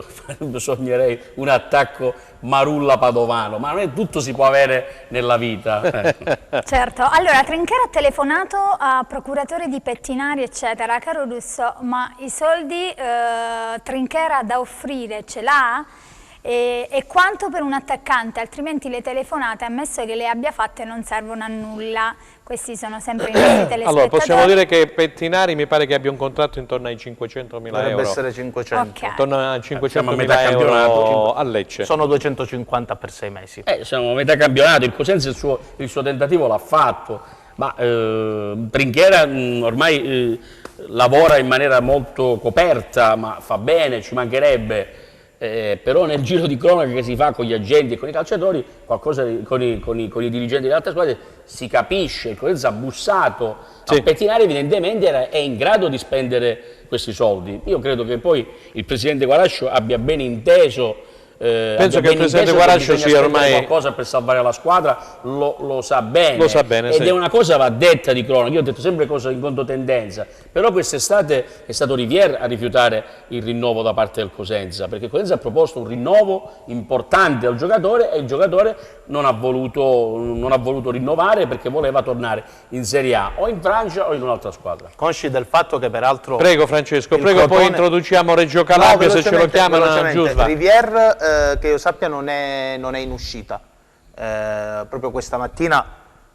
sognerei un attacco Marulla-Padovano, ma non è tutto si può avere nella vita. Certo, allora Trinchera ha telefonato a procuratore di Pettinari eccetera. Caro Russo, ma i soldi Trinchera da offrire ce l'ha? E quanto per un attaccante, altrimenti le telefonate, ammesso che le abbia fatte, non servono a nulla. Questi sono sempre i nostri telespettatori. Allora, possiamo dire che Pettinari mi pare che abbia un contratto intorno ai 500.000 euro. Dovrebbe essere 500. Okay. Intorno a 500.000 euro a Lecce. Sono 250 per 6 mesi. Siamo a metà campionato, il Cosenza il suo tentativo l'ha fatto, ma Trinchera ormai lavora in maniera molto coperta, ma fa bene, ci mancherebbe. Però nel giro di cronaca che si fa con gli agenti e con i calciatori, qualcosa con i dirigenti delle altre squadre, si capisce. Il Cosenza ha bussato a Pettinari, evidentemente è in grado di spendere questi soldi. Io credo che poi il presidente Guarascio abbia ben inteso. Penso che il presidente Guarascio sia ormai qualcosa per salvare la squadra, lo sa bene. Lo sa bene, ed è una cosa va detta di cronaca. Io ho detto sempre cose in controtendenza, però quest'estate è stato Rivière a rifiutare il rinnovo da parte del Cosenza, perché il Cosenza ha proposto un rinnovo importante al giocatore e il giocatore non ha voluto rinnovare perché voleva tornare in Serie A o in Francia o in un'altra squadra. Consci del fatto che peraltro... Prego Francesco, prego, Crotone... poi introduciamo Reggio Calabria, se ce lo chiamano Giusva. Rivière, che io sappia, non è in uscita. Proprio questa mattina,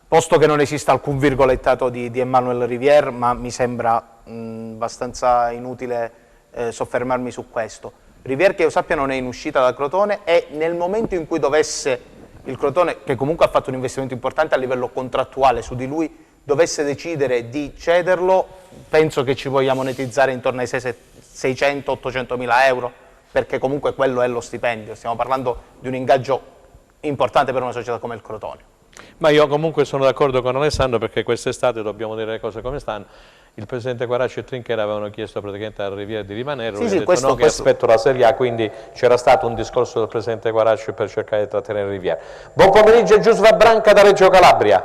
posto che non esiste alcun virgolettato di Emmanuel Rivière, ma mi sembra abbastanza inutile soffermarmi su questo. Rivière, che io sappia, non è in uscita da Crotone, e nel momento in cui dovesse il Crotone, che comunque ha fatto un investimento importante a livello contrattuale su di lui, dovesse decidere di cederlo, penso che ci voglia monetizzare intorno ai 600-800 mila euro, perché comunque quello è lo stipendio. Stiamo parlando di un ingaggio importante per una società come il Crotone. Ma io comunque sono d'accordo con Alessandro, perché quest'estate dobbiamo dire le cose come stanno. Il presidente Guarascio e Trinchera avevano chiesto praticamente al Rivière di rimanere, lui ha detto no, che aspetto la Serie A, quindi c'era stato un discorso del presidente Guarascio per cercare di trattenere Rivière. Buon pomeriggio Giusva Branca da Reggio Calabria.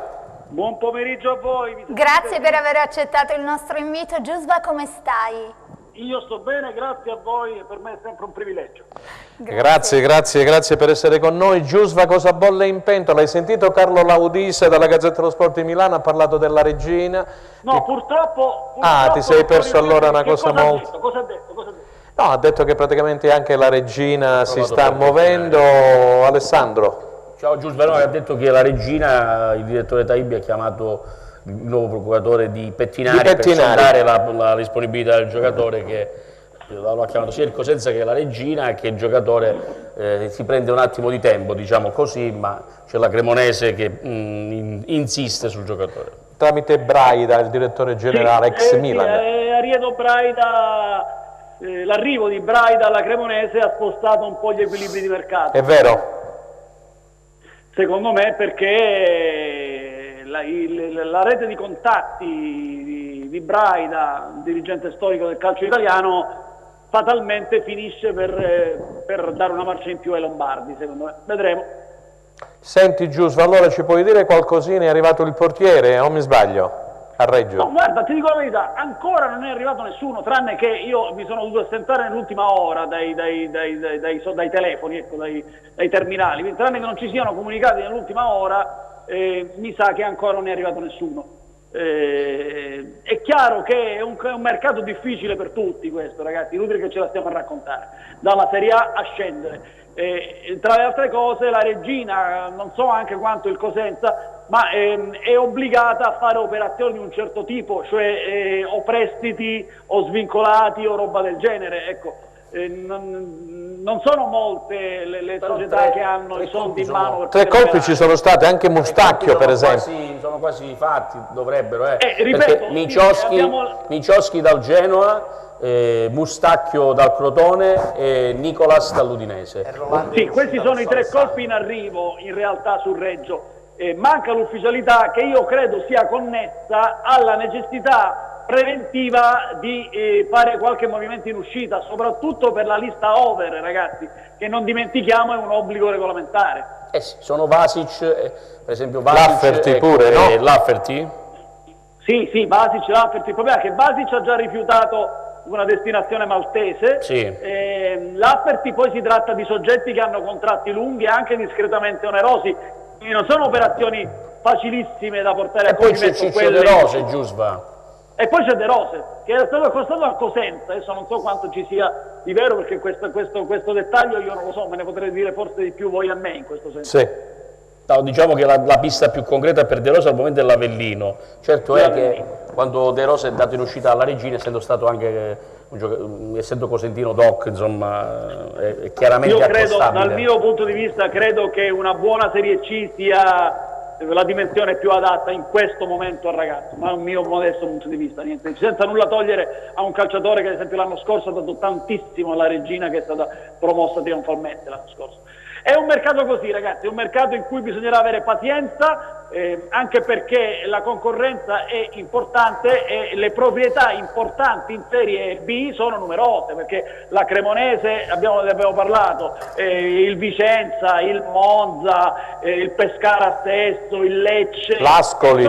Buon pomeriggio a voi. Grazie per aver accettato il nostro invito. Giusva, come stai? Io sto bene, grazie a voi, e per me è sempre un privilegio. Grazie per essere con noi. Giusva, cosa bolle in pentola? Hai sentito Carlo Laudisa dalla Gazzetta dello Sport di Milano, ha parlato della regina? No, purtroppo ti sei perso allora una cosa molto... Cosa ha detto? No, ha detto che praticamente anche la regina si sta muovendo. Alessandro. Ciao Giuseppe, no, ha detto che la regina, il direttore Taibbi ha chiamato il nuovo procuratore di Pettinari, per sondare la disponibilità del giocatore, che lo ha chiamato sia il Cosenza che la regina, che il giocatore si prende un attimo di tempo, diciamo così, ma c'è la Cremonese che insiste sul giocatore. Tramite Braida, il direttore generale ex Milan. Ariedo Braida, l'arrivo di Braida alla Cremonese ha spostato un po' gli equilibri di mercato. È vero? Secondo me perché la rete di contatti di Braida, un dirigente storico del calcio italiano, fatalmente finisce per dare una marcia in più ai lombardi, secondo me. Vedremo. Senti Giuseppe, allora ci puoi dire qualcosina? È arrivato il portiere o mi sbaglio? A Reggio? No, guarda, ti dico la verità, ancora non è arrivato nessuno, tranne che io mi sono dovuto assentare nell'ultima ora dai telefoni, ecco, dai terminali, quindi tranne che non ci siano comunicati nell'ultima ora, mi sa che ancora non è arrivato nessuno. È chiaro che è un mercato difficile per tutti questo, ragazzi, inutile che ce la stiamo a raccontare, dalla Serie A a scendere. Tra le altre cose la regina, non so anche quanto il Cosenza, ma è obbligata a fare operazioni di un certo tipo, cioè o prestiti o svincolati o roba del genere, ecco. Non sono molte le società che hanno i soldi in mano. Tre colpi ci sono state, anche Mustacchio per esempio. Sono quasi fatti, dovrebbero, ripeto, Micioschi dal Genoa, Mustacchio dal Crotone e Nicolas dall'Udinese. Sì, questi sono i tre colpi in arrivo in realtà sul Reggio. Manca l'ufficialità, che io credo sia connessa alla necessità preventiva di fare qualche movimento in uscita, soprattutto per la lista over, ragazzi, che non dimentichiamo è un obbligo regolamentare. Sì, sono Vasic, per esempio Lafferty pure, no? Lafferty? Sì, Vasic, Lafferty. Il problema è che Vasic ha già rifiutato una destinazione maltese, sì. Lafferty poi si tratta di soggetti che hanno contratti lunghi e anche discretamente onerosi, quindi non sono operazioni facilissime da portare a compimento. E poi c'è De Rose, Giusva. E poi c'è De Rose, che è stato accostato a Cosenza, adesso non so quanto ci sia di vero, perché questo dettaglio io non lo so, me ne potrete dire forse di più voi a me in questo senso. Sì. No, diciamo che la pista più concreta per De Rose al momento è l'Avellino. Certo è che quando De Rose è andato in uscita alla regina, essendo stato anche essendo cosentino doc, insomma, è chiaramente accostabile. Dal mio punto di vista, credo che una buona Serie C sia la dimensione più adatta in questo momento al ragazzo, ma è un mio modesto punto di vista, niente, senza nulla togliere a un calciatore che ad esempio l'anno scorso ha dato tantissimo alla regina, che è stata promossa trionfalmente l'anno scorso. È un mercato così, ragazzi, è un mercato in cui bisognerà avere pazienza, anche perché la concorrenza è importante e le proprietà importanti in Serie B sono numerose, perché la Cremonese, ne abbiamo parlato, il Vicenza, il Monza, il Pescara stesso, il Lecce, l'Ascoli,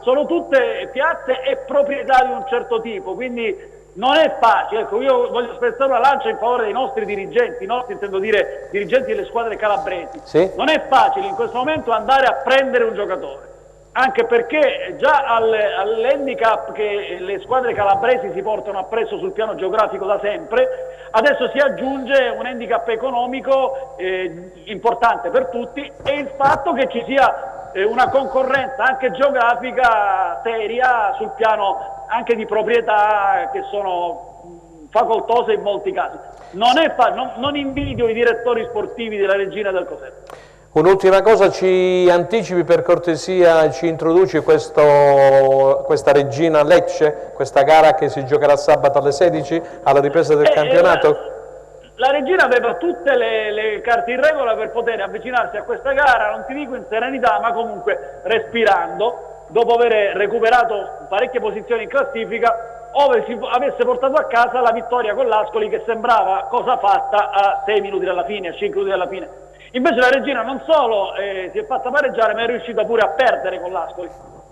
sono tutte piazze e proprietà di un certo tipo, quindi non è facile. Ecco, io voglio spezzare una lancia in favore dei nostri dirigenti, intendo dire dirigenti delle squadre calabresi. Sì. Non è facile in questo momento andare a prendere un giocatore, anche perché già all'handicap che le squadre calabresi si portano appresso sul piano geografico da sempre, adesso si aggiunge un handicap economico importante per tutti, e il fatto che ci sia una concorrenza anche geografica seria sul piano anche di proprietà che sono facoltose in molti casi. Non invidio i direttori sportivi della regina del Cosenza. Un'ultima cosa, ci anticipi per cortesia, ci introduci questa regina Lecce, questa gara che si giocherà sabato alle 16 alla ripresa del campionato? La regina aveva tutte le carte in regola per poter avvicinarsi a questa gara, non ti dico in serenità, ma comunque respirando, dopo aver recuperato parecchie posizioni in classifica, ove si avesse portato a casa la vittoria con l'Ascoli, che sembrava cosa fatta a 6 minuti dalla fine, a 5 minuti dalla fine. Invece la regina non solo si è fatta pareggiare, ma è riuscita pure a perdere con l'Ascoli.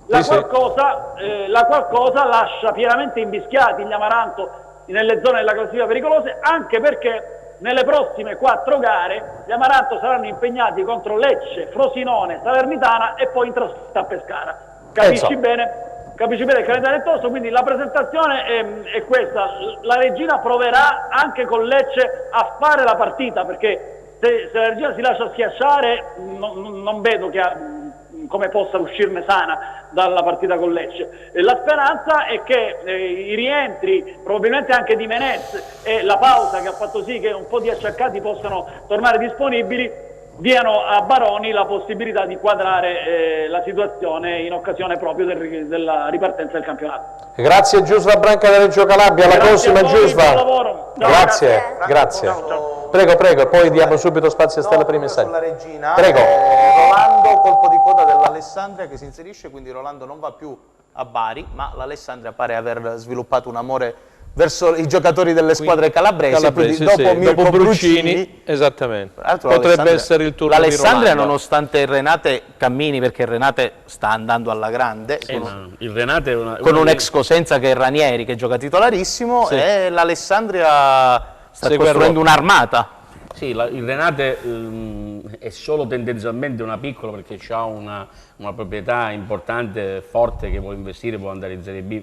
La qualcosa lascia pienamente invischiati gli Amaranto nelle zone della classifica pericolose, anche perché nelle prossime 4 gare gli Amaranto saranno impegnati contro Lecce, Frosinone, Salernitana e poi in trasferta a Pescara. Capisci bene? capisci bene, il calendario è tosto, quindi la presentazione è questa. La Regina proverà anche con Lecce a fare la partita, perché se la Regina si lascia schiacciare non vedo come possa uscirne sana dalla partita con Lecce. La speranza è che i rientri, probabilmente anche di Menez, e la pausa che ha fatto sì che un po' di acciaccati possano tornare disponibili, diano a Baroni la possibilità di quadrare la situazione in occasione proprio della ripartenza del campionato. Grazie Giusva Branca da Reggio Calabria, alla prossima Giusva. Grazie. Prego, poi diamo subito spazio a Stella per i messaggi. Sulla Regina, prego. Rolando, colpo di coda dell'Alessandria che si inserisce, quindi Rolando non va più a Bari, ma l'Alessandria pare aver sviluppato un amore verso i giocatori delle squadre calabresi, quindi dopo Bruccini, esattamente, potrebbe essere il turno di l'Alessandria, Rolando. Nonostante il Renate cammini, perché il Renate sta andando alla grande, il Renate è con un ex Cosenza che è Ranieri, che gioca titolarissimo, e l'Alessandria sta costruendo un'armata. Sì, il Renate è solo tendenzialmente una piccola, perché ha una proprietà importante, forte, che vuole investire, può andare in Serie B.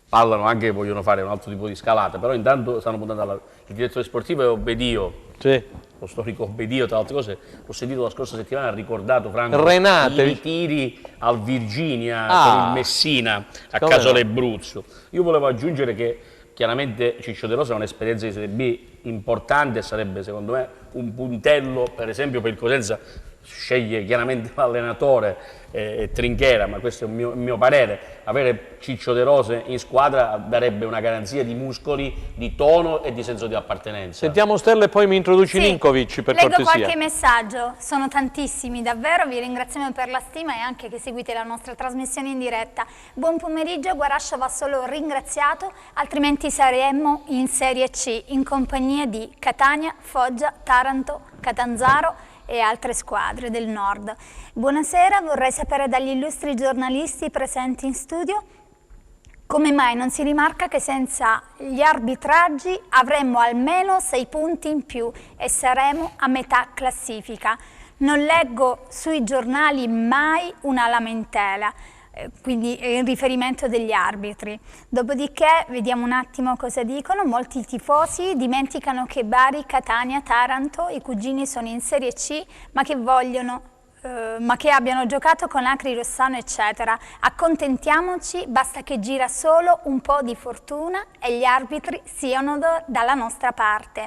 Parlano anche che vogliono fare un altro tipo di scalata, però intanto stanno puntando il direttore sportivo è Obedio, lo storico Obedio, tra altre cose, l'ho sentito la scorsa settimana, ha ricordato Franco Renate. i ritiri al Virginia con il Messina a Casole Bruzzo. Io volevo aggiungere che chiaramente Ciccio De Rosa ha un'esperienza di Serie B importante e sarebbe secondo me un puntello, per esempio per il Cosenza. Sceglie chiaramente l'allenatore Trinchera, ma questo è un mio parere. Avere Ciccio De Rose in squadra darebbe una garanzia di muscoli, di tono e di senso di appartenenza. Sentiamo Stella e poi mi introduci Ninkovic, per cortesia. Leggo qualche messaggio, sono tantissimi davvero, vi ringraziamo per la stima e anche che seguite la nostra trasmissione in diretta. Buon pomeriggio, Guarascia va solo ringraziato, altrimenti saremmo in Serie C in compagnia di Catania, Foggia, Taranto, Catanzaro e altre squadre del nord. Buonasera, vorrei sapere dagli illustri giornalisti presenti in studio come mai non si rimarca che senza gli arbitraggi avremmo almeno 6 punti in più e saremo a metà classifica. Non leggo sui giornali mai una lamentela, quindi in riferimento degli arbitri. Dopodiché vediamo un attimo cosa dicono. Molti tifosi dimenticano che Bari, Catania, Taranto, i cugini sono in Serie C, ma che abbiano giocato con Acri, Rossano eccetera. Accontentiamoci, basta che gira solo un po' di fortuna e gli arbitri siano dalla nostra parte.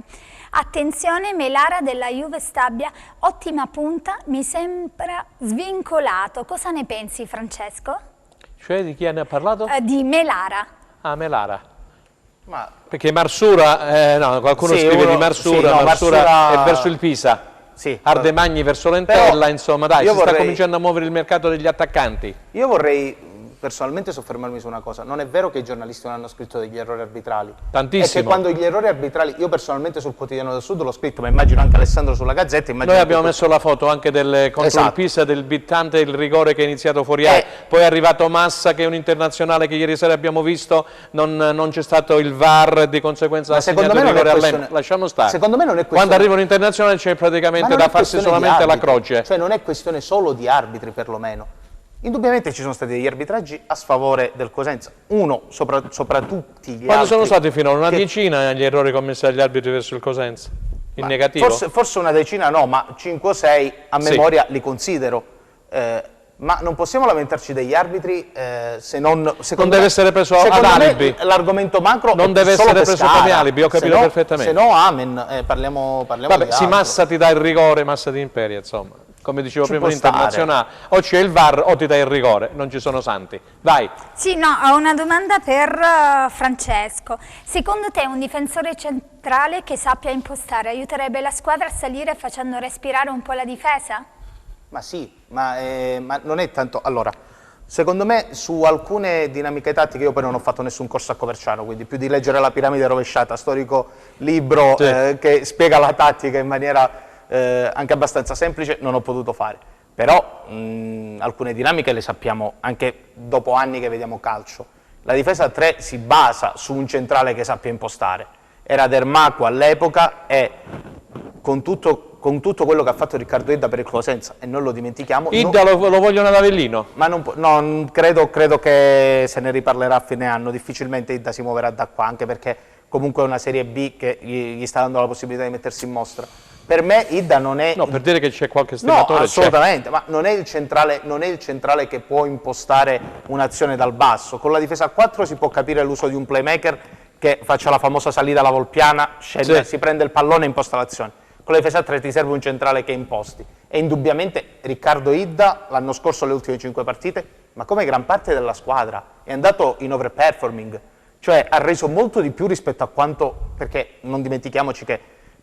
Attenzione, Melara della Juve Stabia, ottima punta, mi sembra svincolato. Cosa ne pensi, Francesco? Cioè di chi ne ha parlato? Di Melara. Ah, Melara. Perché Marsura, no, qualcuno scrive di Marsura, Marsura è verso il Pisa. Ardemagni verso l'Entella, insomma dai, si sta cominciando a muovere il mercato degli attaccanti. Io vorrei personalmente soffermarmi su una cosa: non è vero che i giornalisti non hanno scritto degli errori arbitrali. Tantissimo. È che quando gli errori arbitrali, io personalmente sul Quotidiano del Sud l'ho scritto, ma immagino anche Alessandro sulla Gazzetta. Noi abbiamo messo la foto anche contro il Pisa, del bittante, il rigore che è iniziato fuori area, poi è arrivato Massa che è un internazionale che ieri sera abbiamo visto, non c'è stato il VAR, di conseguenza ha segnato il rigore all'Empoli. Lasciamo stare. Secondo me non è questione... Quando arriva un internazionale c'è praticamente da farsi solamente la croce. Cioè non è questione solo di arbitri perlomeno. Indubbiamente ci sono stati degli arbitraggi a sfavore del Cosenza, uno sopra tutti gli altri. Quando sono stati finora? Una decina gli errori commessi dagli arbitri verso il Cosenza? In negativo? Forse una decina no, ma 5 o 6 a memoria li considero. Ma non possiamo lamentarci degli arbitri se non... Non deve essere preso ad alibi. L'argomento macro non deve essere preso come alibi, ho capito perfettamente. Se no, amen, parliamo Vabbè, di sì, altro. Massa ti dà il rigore, Massa ti imperia, insomma. Come dicevo prima, l'internazionale, o c'è il VAR o ti dai il rigore, non ci sono santi. Vai. Sì, no, ho una domanda per Francesco. Secondo te un difensore centrale che sappia impostare aiuterebbe la squadra a salire facendo respirare un po' la difesa? Ma sì, ma non è tanto... Allora, secondo me su alcune dinamiche tattiche, io poi non ho fatto nessun corso a Coverciano, quindi più di leggere La piramide rovesciata, storico libro che spiega la tattica in maniera... anche abbastanza semplice, non ho potuto fare, però alcune dinamiche le sappiamo anche dopo anni che vediamo calcio. La difesa a 3 si basa su un centrale che sappia impostare, era Dermaco all'epoca e con tutto quello che ha fatto Riccardo Idda per il Cosenza, e non lo dimentichiamo. Idda lo vogliono ad Avellino? Ma non credo che se ne riparlerà a fine anno, difficilmente Idda si muoverà da qua, anche perché comunque è una Serie B che gli sta dando la possibilità di mettersi in mostra. Per me Idda non è... No, per dire che c'è qualche stimatore. No, assolutamente, ma non è il centrale che può impostare un'azione dal basso. Con la difesa a 4 si può capire l'uso di un playmaker che faccia la famosa salita alla volpiana, scende, si prende il pallone e imposta l'azione. Con la difesa a 3 ti serve un centrale che imposti. E indubbiamente Riccardo Idda l'anno scorso alle ultime 5 partite, ma come gran parte della squadra, è andato in overperforming, cioè ha reso molto di più rispetto a quanto, perché non dimentichiamoci che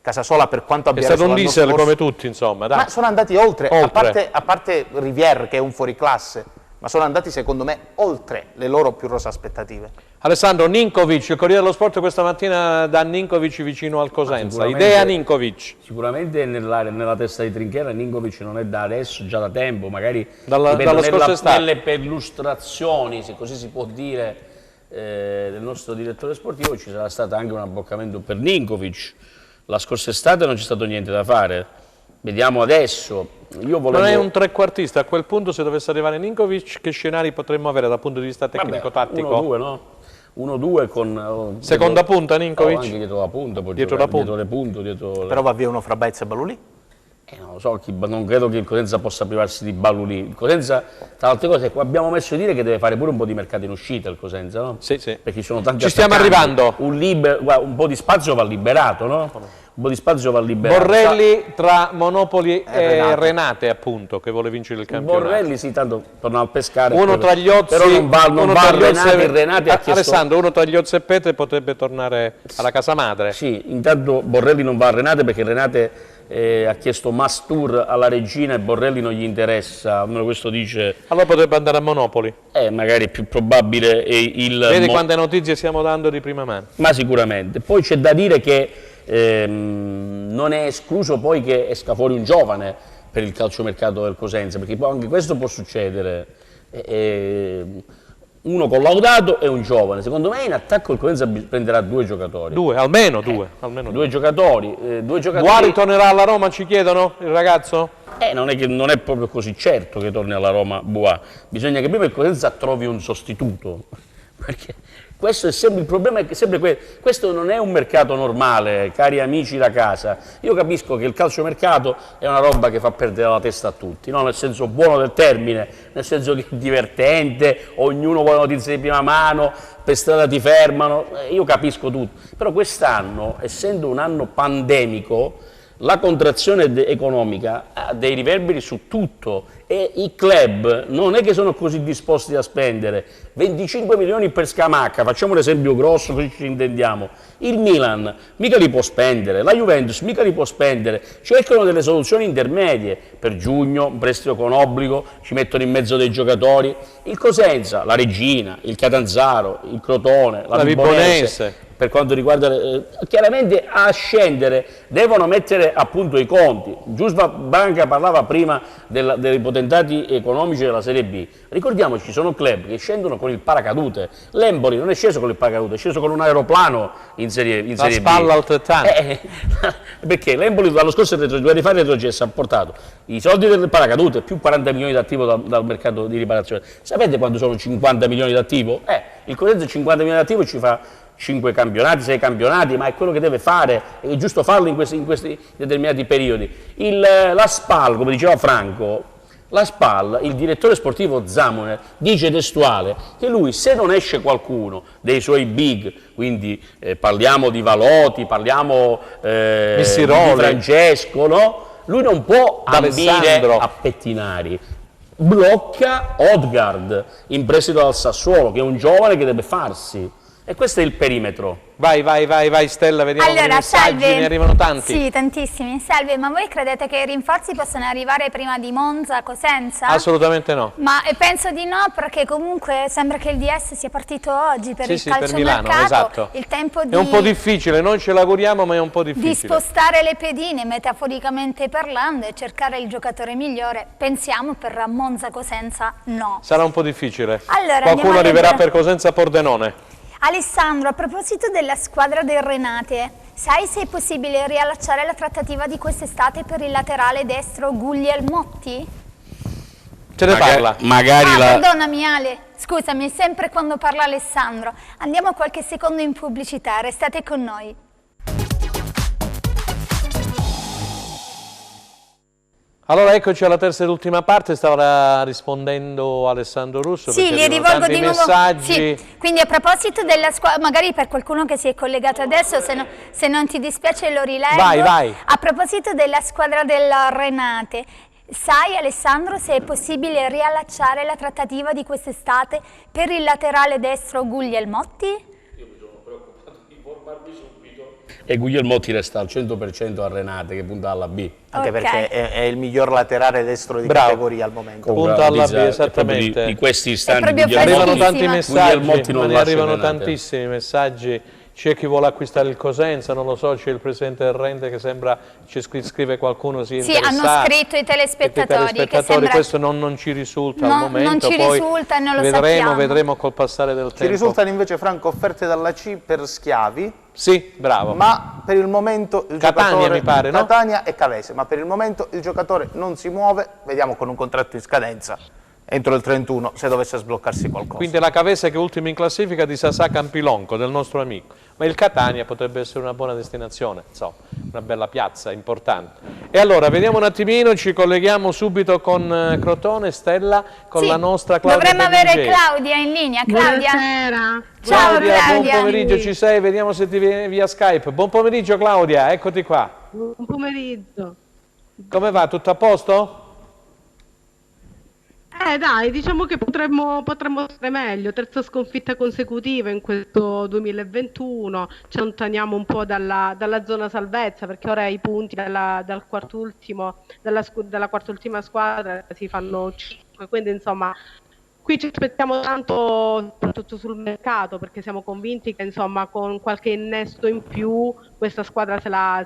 Casasola, per quanto abbia reso l'anno scorso... È stato un diesel come tutti, insomma. Dai. Ma sono andati oltre. A parte Rivière, che è un fuoriclasse, ma sono andati secondo me oltre le loro più rose aspettative. Alessandro, Ninkovic, il Corriere dello Sport questa mattina dà Ninkovic vicino al Cosenza, idea Ninkovic. Sicuramente nella testa di Trinchera Ninkovic non è da adesso, già da tempo, magari dallo scorso estate. Nelle perlustrazioni, se così si può dire, del nostro direttore sportivo ci sarà stato anche un abboccamento per Ninkovic. La scorsa estate non c'è stato niente da fare, vediamo adesso. Non è un trequartista, a quel punto se dovesse arrivare Ninkovic che scenari potremmo avere dal punto di vista tecnico-tattico? 1-2, no? 1-2 con... Seconda punta Ninkovic? Anche dietro la punta, poi dietro le punte. Però va via uno fra Baez e Balulì? Non lo so, non credo che il Cosenza possa privarsi di Balulì. Il Cosenza, tra le altre cose, abbiamo messo a dire che deve fare pure un po' di mercato in uscita il Cosenza, no? Sì, sì. Perché ci sono tanti Ci stiamo arrivando. Un po' di spazio va liberato, no? Un po' di spazio va liberato. Borrelli tra Monopoli e Renate, appunto, che vuole vincere il campionato. Borrelli, sì, tanto torna al pescare. Uno tra gli Ozzi, però non va Renate ha chiesto... Alessandro, uno tra gli Ozzi e Pete potrebbe tornare alla casa madre. Sì, intanto Borrelli non va a Renate perché Renate ha chiesto Mastur alla regina e Borrelli non gli interessa, almeno questo dice. Allora potrebbe andare a Monopoli. Magari è più probabile il... Vedi quante notizie stiamo dando di prima mano. Ma sicuramente. Poi c'è da dire che non è escluso poi che esca fuori un giovane per il calciomercato del Cosenza, perché poi anche questo può succedere. Uno collaudato e un giovane. Secondo me in attacco il Cosenza prenderà 2 giocatori. Almeno due. Due giocatori. Guari tornerà alla Roma, ci chiedono, il ragazzo? Non è proprio così certo che torni alla Roma Bois. Bisogna che prima il Cosenza trovi un sostituto. Perché questo è sempre il problema, è che questo non è un mercato normale, cari amici da casa. Io capisco che il calciomercato è una roba che fa perdere la testa a tutti, no? Nel senso buono del termine, nel senso che è divertente, ognuno vuole notizie di prima mano, per strada ti fermano, io capisco tutto. Però quest'anno, essendo un anno pandemico, la contrazione economica ha dei riverberi su tutto e i club non è che sono così disposti a spendere 25 milioni per Scamacca, facciamo un esempio grosso così ci intendiamo. Il Milan mica li può spendere, la Juventus mica li può spendere, cercano delle soluzioni intermedie per giugno, un prestito con obbligo, ci mettono in mezzo dei giocatori. Il Cosenza, la Regina, il Catanzaro, il Crotone, la Vibonese. Per quanto riguarda, chiaramente a scendere devono mettere a punto i conti. Giusva Branca parlava prima dei potentati economici della Serie B. Ricordiamoci, ci sono club che scendono con il paracadute. L'Empoli non è sceso con il paracadute, è sceso con un aeroplano in Serie B. La spalla altrettanto. Perché l'Empoli l'anno scorso, 2 anni fa, retrocesso, ha portato i soldi del paracadute più 40 milioni d'attivo dal mercato di riparazione. Sapete quando sono 50 milioni d'attivo? Il Cosenza 50 milioni d'attivo ci fa 5 campionati, 6 campionati, ma è quello che deve fare, è giusto farlo in questi determinati periodi. La SPAL, come diceva Franco, la SPAL, il direttore sportivo Zamoner, dice testuale che lui, se non esce qualcuno dei suoi big, quindi parliamo di Valoti, parliamo di Francesco, no? Lui non può ambire a Pettinari. Blocca Odgaard in prestito dal Sassuolo, che è un giovane che deve farsi. E questo è il perimetro. Vai Stella, vediamo i messaggi, ne arrivano tanti. Sì, tantissimi. Salve, ma voi credete che i rinforzi possano arrivare prima di Monza, Cosenza? Assolutamente no. Ma penso di no, perché comunque sembra che il DS sia partito oggi per il calciomercato. Per Milano, esatto. Il tempo è un po' difficile, noi ce l'auguriamo, ma è un po' difficile. Di spostare le pedine, metaforicamente parlando, e cercare il giocatore migliore. Pensiamo per Monza, Cosenza, no. Sarà un po' difficile. Allora, qualcuno arriverà per Cosenza Pordenone. Alessandro, a proposito della squadra del Renate, sai se è possibile riallacciare la trattativa di quest'estate per il laterale destro Guglielmotti? Ce ne parla. Magari Perdonami Ale, scusami, sempre quando parla Alessandro. Andiamo qualche secondo in pubblicità, restate con noi. Allora eccoci alla terza ed ultima parte, stava rispondendo Alessandro Russo. Sì, perché gli rivolgo di nuovo. messaggi. Sì, quindi a proposito della squadra, magari per qualcuno che si è collegato adesso, se non ti dispiace lo rileggo. Vai. A proposito della squadra del Renate, sai Alessandro se è possibile riallacciare la trattativa di quest'estate per il laterale destro Guglielmotti? Io mi sono preoccupato di informarmi subito. E Guglielmotti resta al 100% a Renate che punta alla B. Anche perché è il miglior laterale destro di categoria al momento. Punta alla B, esattamente. Di questi istanti arrivano tanti messaggi, non ne arrivano Renate. tantissimi messaggi. C'è chi vuole acquistare il Cosenza, non lo so, c'è il presidente del Rente che sembra, ci scrive qualcuno, si Sì, hanno scritto i telespettatori. Che sembra... Questo non ci risulta al momento. Non ci poi risulta e non lo sappiamo. Vedremo col passare del tempo. Ci risultano invece, Franco, offerte dalla C per Schiavi. Sì, bravo. Ma per il momento il Catania, giocatore... mi pare, no? Catania e Cavese, ma per il momento il giocatore non si muove, vediamo con un contratto in scadenza. Entro il 31, se dovesse sbloccarsi qualcosa. Quindi la Cavese che è ultima in classifica di Sasà Campilonco, del nostro amico. Ma il Catania potrebbe essere una buona destinazione, insomma, una bella piazza, importante. E allora, vediamo un attimino, ci colleghiamo subito con Crotone, Stella, con la nostra Claudia. Dovremmo avere Claudia in linea. Claudia. Buonasera. Ciao Claudia. Buon pomeriggio, ci sei? Vediamo se ti viene via Skype. Buon pomeriggio Claudia, eccoti qua. Buon pomeriggio. Come va? Tutto a posto? Dai, diciamo che potremmo stare meglio, terza sconfitta consecutiva in questo 2021, ci allontaniamo un po' dalla zona salvezza perché ora i punti dalla quartultima squadra si fanno 5, quindi insomma qui ci aspettiamo tanto soprattutto sul mercato perché siamo convinti che insomma con qualche innesto in più questa squadra se la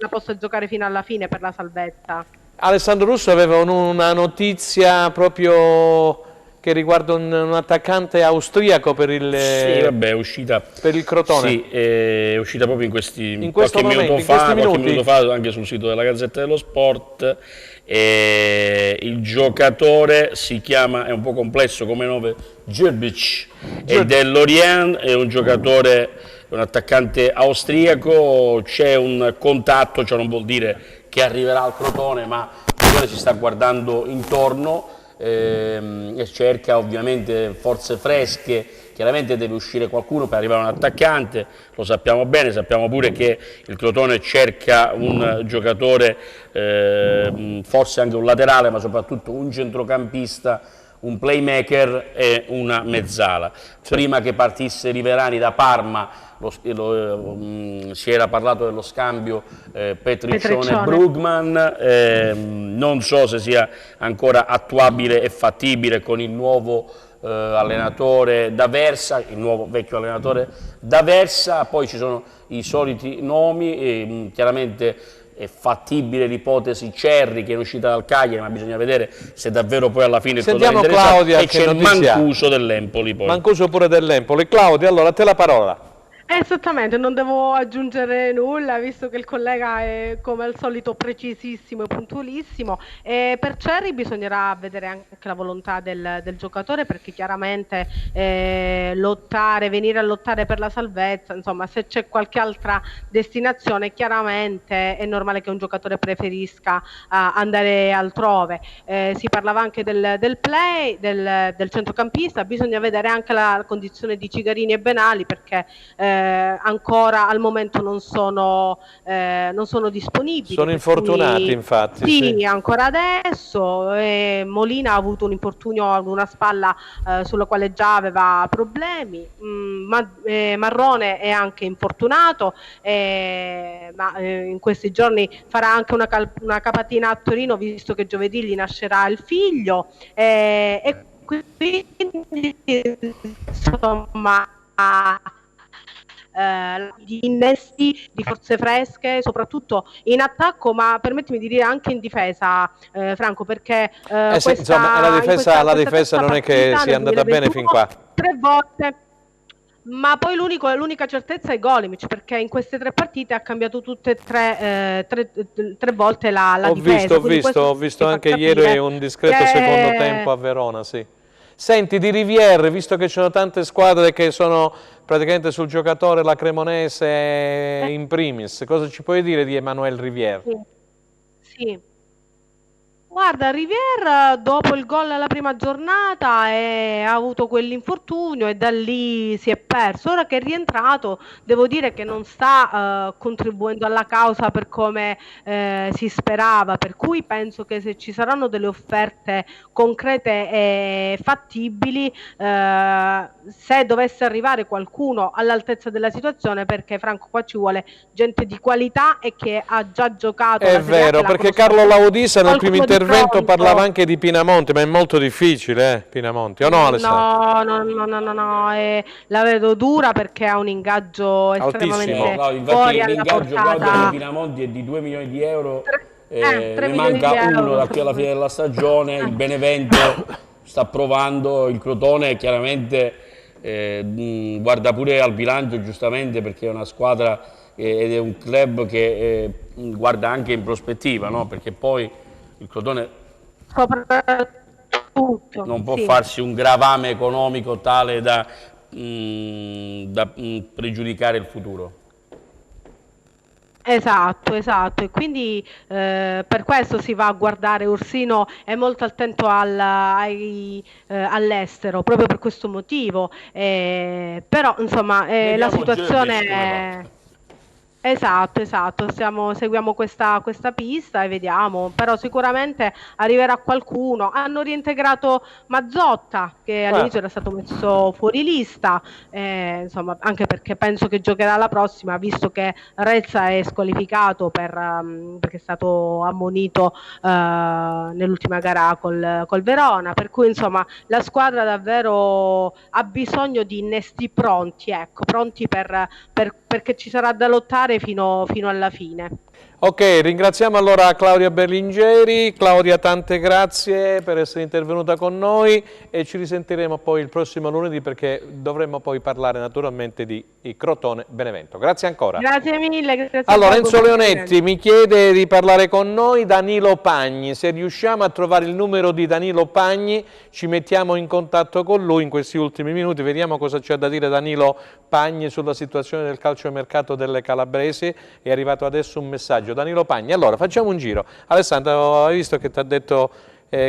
possa giocare fino alla fine per la salvezza. Alessandro Russo aveva una notizia proprio che riguarda un attaccante austriaco per il, sì, vabbè, è uscita, per il Crotone. Sì, è uscita proprio in qualche minuto fa anche sul sito della Gazzetta dello Sport. Il giocatore si chiama, è un po' complesso come nome, Djurbic, è dell'Orient, è un giocatore, un attaccante austriaco, c'è un contatto, ciò non vuol dire che arriverà al Crotone, ma il Crotone si sta guardando intorno e cerca ovviamente forze fresche. Chiaramente deve uscire qualcuno per arrivare a un attaccante, lo sappiamo bene, sappiamo pure che il Crotone cerca un giocatore, forse anche un laterale, ma soprattutto un centrocampista, un playmaker e una mezzala. Prima che partisse Riverani da Parma si era parlato dello scambio Petriccione-Brugman, non so se sia ancora attuabile e fattibile con il nuovo allenatore D'Aversa, il nuovo vecchio allenatore D'Aversa, poi ci sono i soliti nomi, e chiaramente è fattibile l'ipotesi Cerri che è uscita dal Cagliari, ma bisogna vedere se davvero poi alla fine il Sentiamo totale Claudia, e c'è il Mancuso dell'Empoli poi. Mancuso pure dell'Empoli. Claudia, allora a te la parola. Esattamente, non devo aggiungere nulla visto che il collega è come al solito precisissimo e puntualissimo. Per Cerri bisognerà vedere anche la volontà del giocatore perché chiaramente venire a lottare per la salvezza, insomma se c'è qualche altra destinazione chiaramente è normale che un giocatore preferisca andare altrove. Si parlava anche del play, del centrocampista, bisogna vedere anche la condizione di Cigarini e Benali perché ancora al momento non sono disponibili. Sono infortunati infatti. Sì, ancora adesso. Molina ha avuto un infortunio ad una spalla sulla quale già aveva problemi. Marrone è anche infortunato, ma in questi giorni farà anche una capatina a Torino visto che giovedì gli nascerà il figlio. E quindi insomma di innesti di forze fresche soprattutto in attacco ma permettimi di dire anche in difesa Franco perché insomma la difesa non è che sia andata bene fin qua. 3 volte Ma poi l'unica certezza è Golemic, perché in queste 3 partite ha cambiato tutte e tre volte la difesa. Ho visto anche ieri un discreto secondo tempo a Verona, sì. Senti, di Rivière, visto che ci sono tante squadre che sono praticamente sul giocatore, la Cremonese in primis, cosa ci puoi dire di Emmanuel Rivière? Sì. Guarda, Rivière dopo il gol alla prima giornata ha avuto quell'infortunio e da lì si è perso. Ora che è rientrato, devo dire che non sta contribuendo alla causa per come si sperava, per cui penso che se ci saranno delle offerte concrete e fattibili, se dovesse arrivare qualcuno all'altezza della situazione, perché Franco qua ci vuole gente di qualità e che ha già giocato. È vero, perché Carlo Laudisa nel primo intervento parlava anche di Pinamonti, ma è molto difficile, Pinamonti, o no, Alessandro? No, la vedo dura perché ha un ingaggio estremamente fuori alla portata. Il Pinamonti è di 2 milioni di euro, ne manca uno da qui alla fine della stagione, il Benevento sta provando, il Crotone chiaramente guarda pure al bilancio giustamente perché è una squadra ed è un club che guarda anche in prospettiva, no? Perché poi il Crotone non può farsi un gravame economico tale da pregiudicare il futuro. Esatto, e quindi per questo si va a guardare. Ursino è molto attento all'estero, proprio per questo motivo, però insomma la situazione è... Esatto, seguiamo questa pista e vediamo, però sicuramente arriverà qualcuno. Hanno reintegrato Mazzotta, che all'inizio era stato messo fuori lista, insomma, anche perché penso che giocherà la prossima, visto che Rezza è squalificato perché è stato ammonito nell'ultima gara col Verona, per cui insomma la squadra davvero ha bisogno di innesti pronti, ecco, pronti perché ci sarà da lottare fino alla fine. Ok, ringraziamo allora Claudia Berlingeri. Claudia, tante grazie per essere intervenuta con noi e ci risentiremo poi il prossimo lunedì perché dovremo poi parlare naturalmente di Crotone Benevento. Grazie ancora. Grazie mille. Grazie allora, Enzo Leonetti mi chiede di parlare con noi Danilo Pagni. Se riusciamo a trovare il numero di Danilo Pagni ci mettiamo in contatto con lui in questi ultimi minuti, vediamo cosa c'è da dire Danilo Pagni sulla situazione del calciomercato delle Calabresi. È arrivato adesso un messaggio. Danilo Pagni, allora facciamo un giro. Alessandro, hai visto che ti ha detto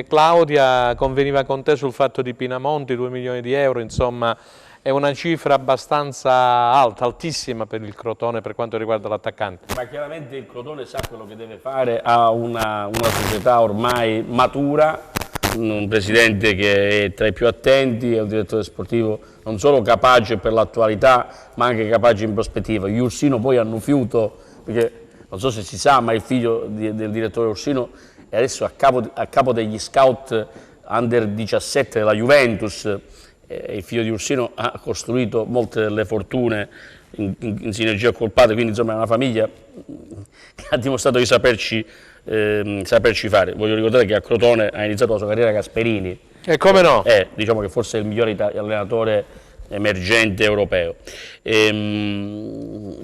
Claudia, conveniva con te sul fatto di Pinamonti, 2 milioni di euro, insomma è una cifra abbastanza alta, altissima per il Crotone per quanto riguarda l'attaccante. Ma chiaramente il Crotone sa quello che deve fare, ha una società ormai matura, un presidente che è tra i più attenti, è un direttore sportivo non solo capace per l'attualità ma anche capace in prospettiva. Gli Ursino poi hanno fiuto, perché non so se si sa, ma il figlio del direttore Ursino è adesso a capo degli scout under 17 della Juventus. Il figlio di Ursino ha costruito molte delle fortune in sinergia col padre, quindi insomma è una famiglia che ha dimostrato di saperci fare. Voglio ricordare che a Crotone ha iniziato la sua carriera Gasperini. E come no? Diciamo che forse è il migliore allenatore emergente europeo.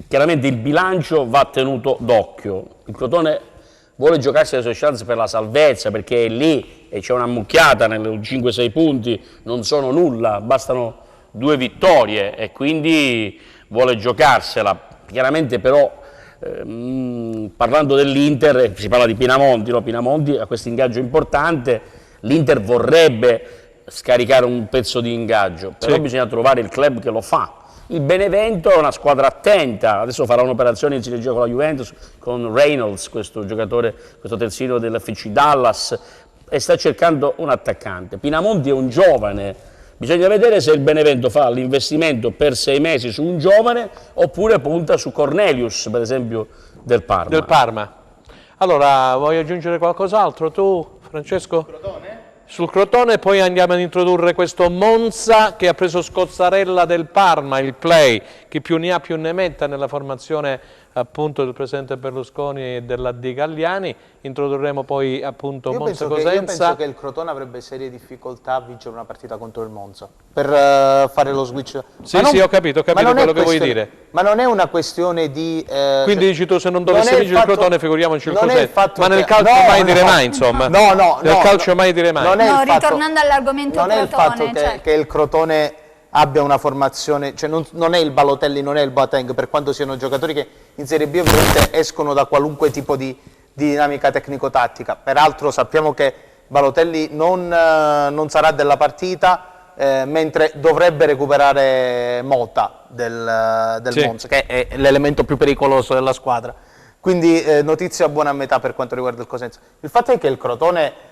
Chiaramente il bilancio va tenuto d'occhio. Il Crotone vuole giocarsi le sue chance per la salvezza perché è lì e c'è una mucchiata nelle 5-6 punti, non sono nulla, bastano 2 vittorie e quindi vuole giocarsela. Chiaramente però parlando dell'Inter si parla di Pinamonti, no? Pinamonti ha questo ingaggio importante, l'Inter vorrebbe scaricare un pezzo di ingaggio, però bisogna trovare il club che lo fa. Il Benevento è una squadra attenta, adesso farà un'operazione in sinergia con la Juventus, con Reynolds, questo giocatore, questo terzino dell'FC Dallas, e sta cercando un attaccante. Pinamonti è un giovane, bisogna vedere se il Benevento fa l'investimento per 6 mesi su un giovane oppure punta su Cornelius, per esempio, del Parma. Del Parma. Allora, vuoi aggiungere qualcos'altro tu, Francesco? Crotone? Sul Crotone poi andiamo ad introdurre questo Monza che ha preso Scozzarella del Parma, il play, chi più ne ha più ne metta nella formazione appunto del Presidente Berlusconi e della Di Galliani. Introdurremo poi appunto Monza Cosenza. Io penso che il Crotone avrebbe serie difficoltà a vincere una partita contro il Monza, per fare lo switch. Sì, ho capito quello che vuoi dire. Ma non è una questione di... Quindi dici tu, se non dovesse vincere il Crotone, figuriamoci il Cosenza. Ma nel calcio mai dire mai, insomma. Nel calcio mai dire mai. Ritornando all'argomento Crotone. Non è il fatto che il Crotone abbia una formazione, cioè non è il Balotelli, non è il Boateng, per quanto siano giocatori che in Serie B ovviamente escono da qualunque tipo di dinamica tecnico-tattica. Peraltro sappiamo che Balotelli non sarà della partita, mentre dovrebbe recuperare Mota del Monza, che è l'elemento più pericoloso della squadra. Quindi notizia buona a metà per quanto riguarda il Cosenza. Il fatto è che il Crotone...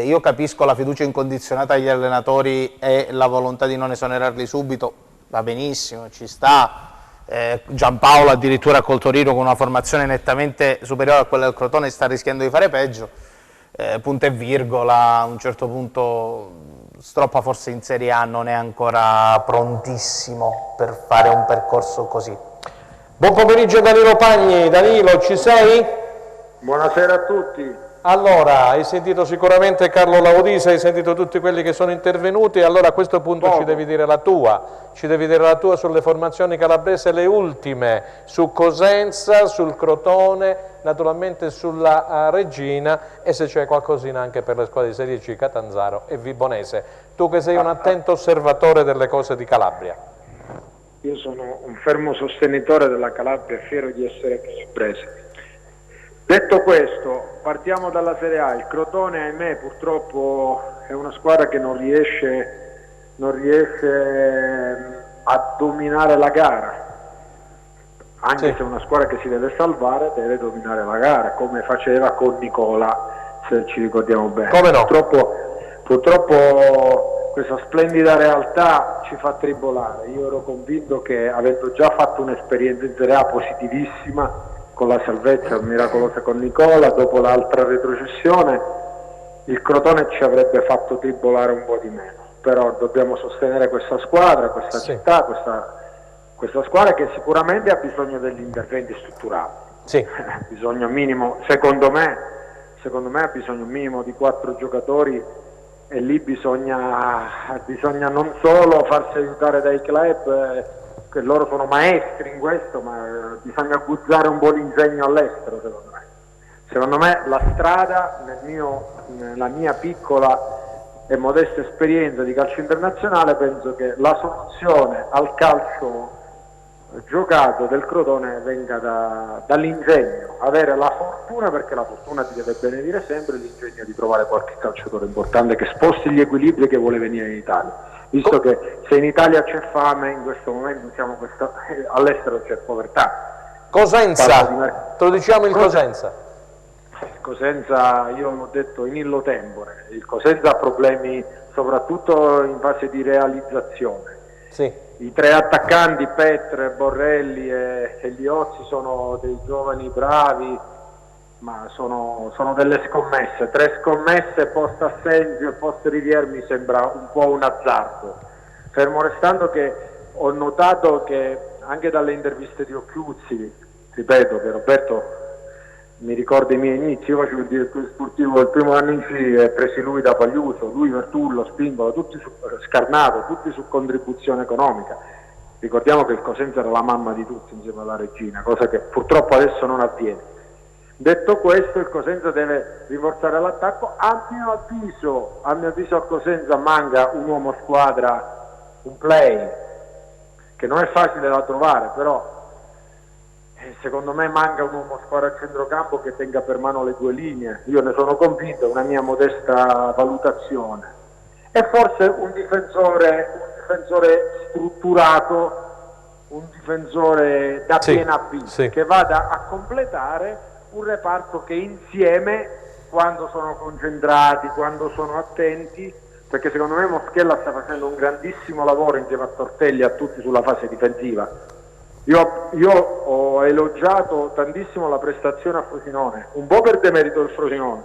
io capisco la fiducia incondizionata agli allenatori e la volontà di non esonerarli subito, va benissimo, ci sta. Giampaolo addirittura col Torino con una formazione nettamente superiore a quella del Crotone sta rischiando di fare peggio, punto e virgola. A un certo punto Stroppa forse in Serie A non è ancora prontissimo per fare un percorso così. Buon pomeriggio Danilo Pagni. Danilo, ci sei? Buonasera a tutti. Allora, hai sentito sicuramente Carlo Laudisa, hai sentito tutti quelli che sono intervenuti, allora a questo punto ci devi dire la tua sulle formazioni calabrese, le ultime, su Cosenza, sul Crotone, naturalmente sulla Reggina, e se c'è qualcosina anche per le squadre di Serie C, Catanzaro e Vibonese. Tu che sei un attento osservatore delle cose di Calabria. Io sono un fermo sostenitore della Calabria, fiero di essere calabrese. Detto questo, partiamo dalla Serie A. Il Crotone, ahimè, purtroppo è una squadra che non riesce a dominare la gara, anche se è una squadra che si deve salvare, deve dominare la gara, come faceva con Nicola, se ci ricordiamo bene. Come no? Purtroppo questa splendida realtà ci fa tribolare. Io ero convinto che, avendo già fatto un'esperienza in Serie A positivissima, con la salvezza miracolosa con Nicola, dopo l'altra retrocessione, il Crotone ci avrebbe fatto tribolare un po' di meno. Però dobbiamo sostenere questa squadra, questa città, questa squadra che sicuramente ha bisogno degli interventi strutturali. Sì. Bisogno minimo, secondo me ha bisogno minimo di 4 giocatori, e lì bisogna non solo farsi aiutare dai club, che loro sono maestri in questo, ma bisogna agguzzare un po' l'ingegno all'estero, secondo me. Secondo me la strada, nella mia piccola e modesta esperienza di calcio internazionale, penso che la soluzione al calcio giocato del Crotone venga dall'ingegno, avere la fortuna, perché la fortuna ti deve benedire sempre, l'ingegno di trovare qualche calciatore importante che sposti gli equilibri, che vuole venire in Italia. Visto che se in Italia c'è fame, in questo momento all'estero c'è povertà. Cosenza, introduciamo il Cosenza. Cosenza, io l'ho detto in illo tempore, il Cosenza ha problemi soprattutto in fase di realizzazione. Sì. I 3 attaccanti, Petre, Borrelli e Liozzi, sono dei giovani bravi, ma sono delle scommesse. 3 scommesse post Assensio e post Rivière mi sembra un po' un azzardo, fermo restando che ho notato che anche dalle interviste di Occhiuzzi, ripeto che Roberto mi ricorda i miei inizi, io facevo il direttore sportivo il primo anno in C, presi lui da Pagliuso, lui Vertullo, Spingola, tutti Scarnato, tutti su contribuzione economica. Ricordiamo che il Cosenza era la mamma di tutti insieme alla Regina, cosa che purtroppo adesso non avviene. Detto questo, il Cosenza deve rinforzare l'attacco. A mio avviso al Cosenza manca un uomo squadra, un play, che non è facile da trovare, però secondo me manca un uomo squadra a centrocampo che tenga per mano le 2 linee. Io ne sono convinto, è una mia modesta valutazione. E forse un difensore strutturato, un difensore da piena B, che vada a completare un reparto che insieme, quando sono concentrati, quando sono attenti, perché secondo me Moschella sta facendo un grandissimo lavoro insieme a Tortelli e a tutti sulla fase difensiva. Io ho elogiato tantissimo la prestazione a Frosinone, un po' per demerito del Frosinone,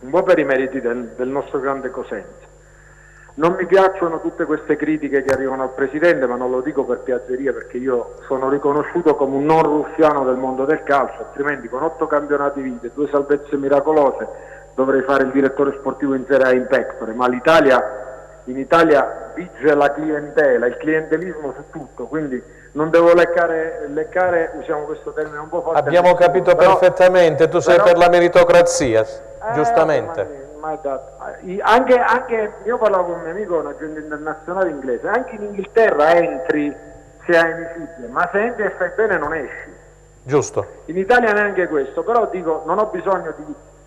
un po' per i meriti del nostro grande Cosenza. Non mi piacciono tutte queste critiche che arrivano al Presidente, ma non lo dico per piazzeria, perché io sono riconosciuto come un non ruffiano del mondo del calcio, altrimenti con 8 campionati vinti, 2 salvezze miracolose, dovrei fare il direttore sportivo in Serie A in pectore, ma in Italia vige la clientela, il clientelismo su tutto, quindi non devo leccare, usiamo questo termine un po' forte. Abbiamo capito perfettamente, tu sei per la meritocrazia, giustamente. Anche io parlavo con un mio amico, un agente internazionale inglese, anche in Inghilterra entri se hai amicizia, ma se entri e fai bene non esci. Giusto. In Italia neanche questo, però dico, non ho bisogno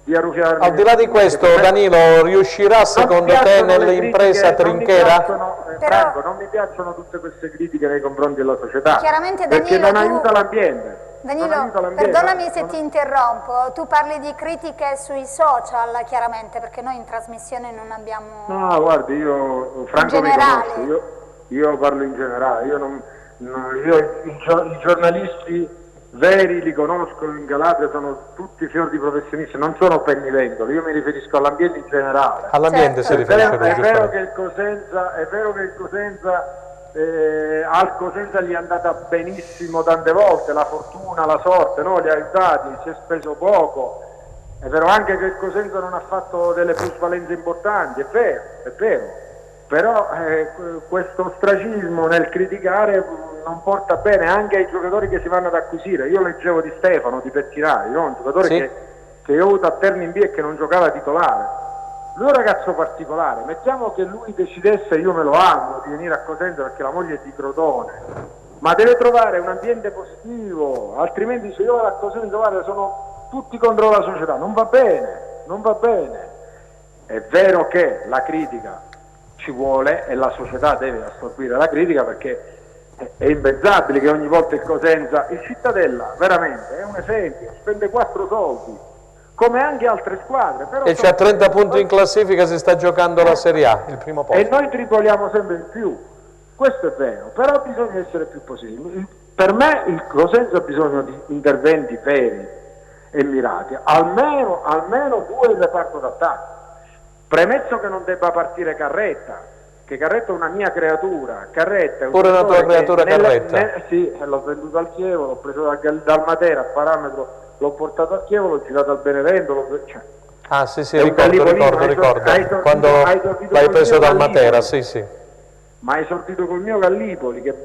di arruffiarmi. Al di là di questo, Danilo, riuscirà secondo te nell'impresa Trinchera? Franco, non mi piacciono tutte queste critiche nei confronti della società, chiaramente, perché Danilo, non aiuta l'ambiente. Danilo, perdonami se ti interrompo, tu parli di critiche sui social, chiaramente, perché noi in trasmissione non abbiamo... No, guardi, io Franco mi conosce, io parlo in generale, i giornalisti veri li conosco in Calabria, sono tutti fior di professionisti, non sono pennivendoli, io mi riferisco all'ambiente in generale. All'ambiente si riferisce. È vero che il Cosenza al Cosenza gli è andata benissimo tante volte, la fortuna, la sorte, no? Li ha aiutati, si è speso poco. È vero anche che il Cosenza non ha fatto delle plusvalenze importanti, è vero, però questo ostracismo nel criticare non porta bene anche ai giocatori che si vanno ad acquisire. Io leggevo di Stefano, di Pettinari, no? Un giocatore che io ho avuto a Terni B e che non giocava titolare. Lui è un ragazzo particolare, mettiamo che lui decidesse, io me lo auguro, di venire a Cosenza perché la moglie è di Crotone, ma deve trovare un ambiente positivo, altrimenti se io vado a Cosenza, guarda, sono tutti contro la società, non va bene. È vero che la critica ci vuole e la società deve assorbire la critica, perché è impensabile che ogni volta il Cosenza, il Cittadella veramente è un esempio, spende 4 soldi, come anche altre squadre. Però e c'ha 30 punti in classifica, si sta giocando la Serie A, il primo posto. E noi tripoliamo sempre in più, questo è vero, però bisogna essere più positivi. Per me il Cosenza ha bisogno di interventi veri e mirati, almeno 2 in reparto d'attacco. Premesso che non debba partire Carretta, che Carretta è una mia creatura, Carretta è pure una tua creatura, Carretta. Sì, l'ho venduto al Chievo, l'ho preso dal Matera a parametro, l'ho portato a Chievo, l'ho girato al Benevento, sì, ricordo, quando l'hai preso dal Matera, sì. Ma hai esordito col mio Gallipoli, che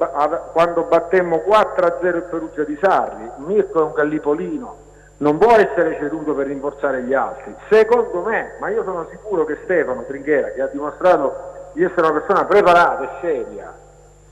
quando battemmo 4-0 il Perugia di Sarri, Mirko è un gallipolino, non può essere ceduto per rinforzare gli altri, secondo me, ma io sono sicuro che Stefano Trinchera, che ha dimostrato di essere una persona preparata e seria,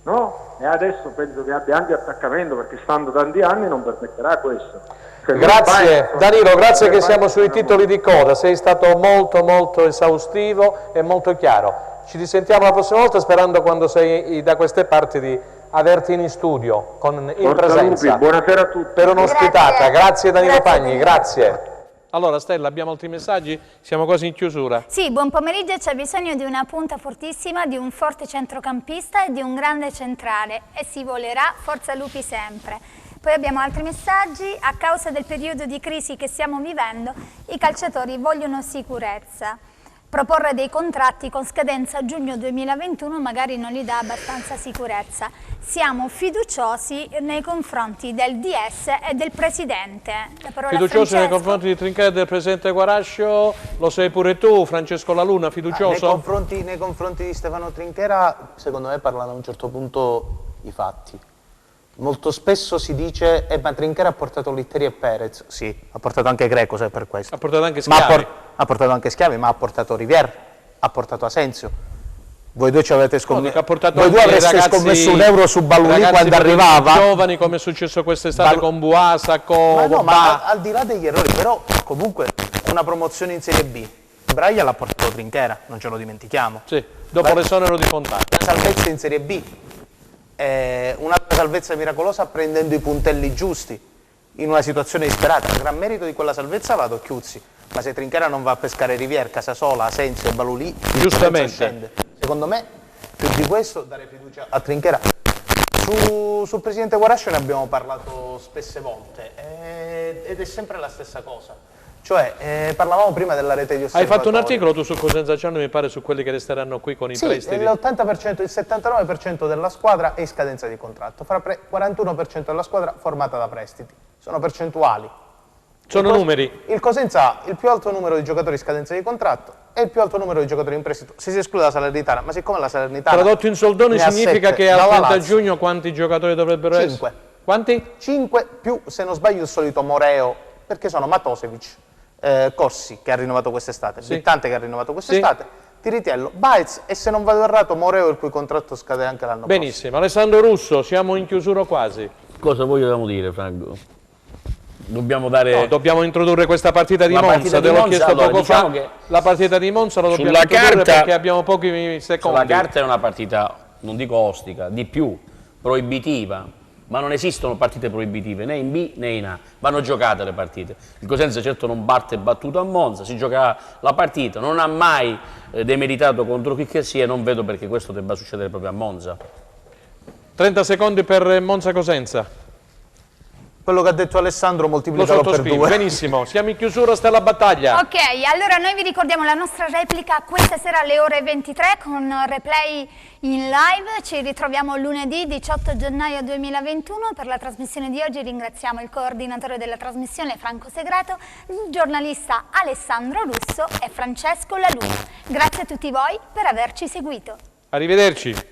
no? E adesso penso che abbia anche attaccamento, perché stando tanti anni non permetterà questo. Grazie Danilo, grazie che siamo sui titoli di coda, sei stato molto esaustivo e molto chiaro. Ci risentiamo la prossima volta, sperando quando sei da queste parti di averti in studio, in presenza. Buonasera a tutti. Per un'ospitata, grazie Danilo Pagni, grazie. Allora Stella, abbiamo altri messaggi? Siamo quasi in chiusura. Sì, buon pomeriggio, c'è bisogno di una punta fortissima, di un forte centrocampista e di un grande centrale, e si volerà, forza Lupi sempre. Poi abbiamo altri messaggi: a causa del periodo di crisi che stiamo vivendo, i calciatori vogliono sicurezza. Proporre dei contratti con scadenza giugno 2021 magari non gli dà abbastanza sicurezza. Siamo fiduciosi nei confronti del DS e del Presidente. Fiduciosi nei confronti di Trinchera e del Presidente Guarascio? Lo sei pure tu, Francesco Laluna, fiducioso? Nei confronti di Stefano Trinchera, secondo me parlano a un certo punto i fatti. Molto spesso si dice ma Trinchera ha portato Litteri e Perez. Sì, ha portato anche Greco, se per questo. Ha portato anche Schiavi. Ha portato anche Schiavi, ma ha portato Rivière, ha portato Asensio. Voi due ci avete scommesso. Voi due avreste scommesso €1 su Balloni quando arrivava. Giovani, come è successo quest'estate con Buasa, ma al di là degli errori, però comunque una promozione in Serie B. Braia l'ha portato Trinchera, non ce lo dimentichiamo. Sì, dopo l'esonero di Fontana. Una salvezza in Serie B. Un'altra salvezza miracolosa prendendo i puntelli giusti in una situazione disperata. Il gran merito di quella salvezza va ad Occhiuzzi, ma se Trinchera non va a pescare Rivière, Casasola, Asensio e Balulì, giustamente scende. Secondo me più di questo dare fiducia a Trinchera. Sul Presidente Guarascio ne abbiamo parlato spesse volte ed è sempre la stessa cosa. Cioè, parlavamo prima della rete di osservatori. Hai fatto un articolo tu su Cosenza Ciano, mi pare, su quelli che resteranno qui con i prestiti. L'80%, il 79% della squadra è in scadenza di contratto, 41% della squadra formata da prestiti. Sono percentuali. Sono numeri. Il Cosenza ha il più alto numero di giocatori in scadenza di contratto e il più alto numero di giocatori in prestito. Si esclude la Salernitana, ma siccome la Salernitana... Tradotto in soldoni significa che al 30 giugno quanti giocatori dovrebbero essere? 5. Quanti? 5 più, se non sbaglio, il solito Moreo, perché sono Matosevic, Corsi che ha rinnovato quest'estate, Bittante che ha rinnovato quest'estate, Tiritiello, Baez e, se non vado errato, Moreo, il cui contratto scade anche l'anno prossimo. Benissimo. Alessandro Russo, siamo in chiusura quasi. Cosa vogliamo dire, Franco? Dobbiamo dare... No, dobbiamo introdurre questa partita di Monza, te l'ho chiesto poco fa. Che la partita di Monza la dobbiamo introdurre perché abbiamo pochi secondi. Sulla carta è una partita, non dico ostica, di più, proibitiva. Ma non esistono partite proibitive né in B né in A, vanno giocate le partite. Il Cosenza certo non parte battuto a Monza, si gioca la partita, non ha mai demeritato contro chi che sia e non vedo perché questo debba succedere proprio a Monza. 30 secondi per Monza Cosenza. Quello che ha detto Alessandro moltiplicato per 2. Benissimo, siamo in chiusura, sta la battaglia. Ok, allora noi vi ricordiamo la nostra replica questa sera alle ore 23 con replay in live. Ci ritroviamo lunedì 18 gennaio 2021 per la trasmissione di oggi. Ringraziamo il coordinatore della trasmissione Franco Segreto, il giornalista Alessandro Russo e Francesco Laluna. Grazie a tutti voi per averci seguito. Arrivederci.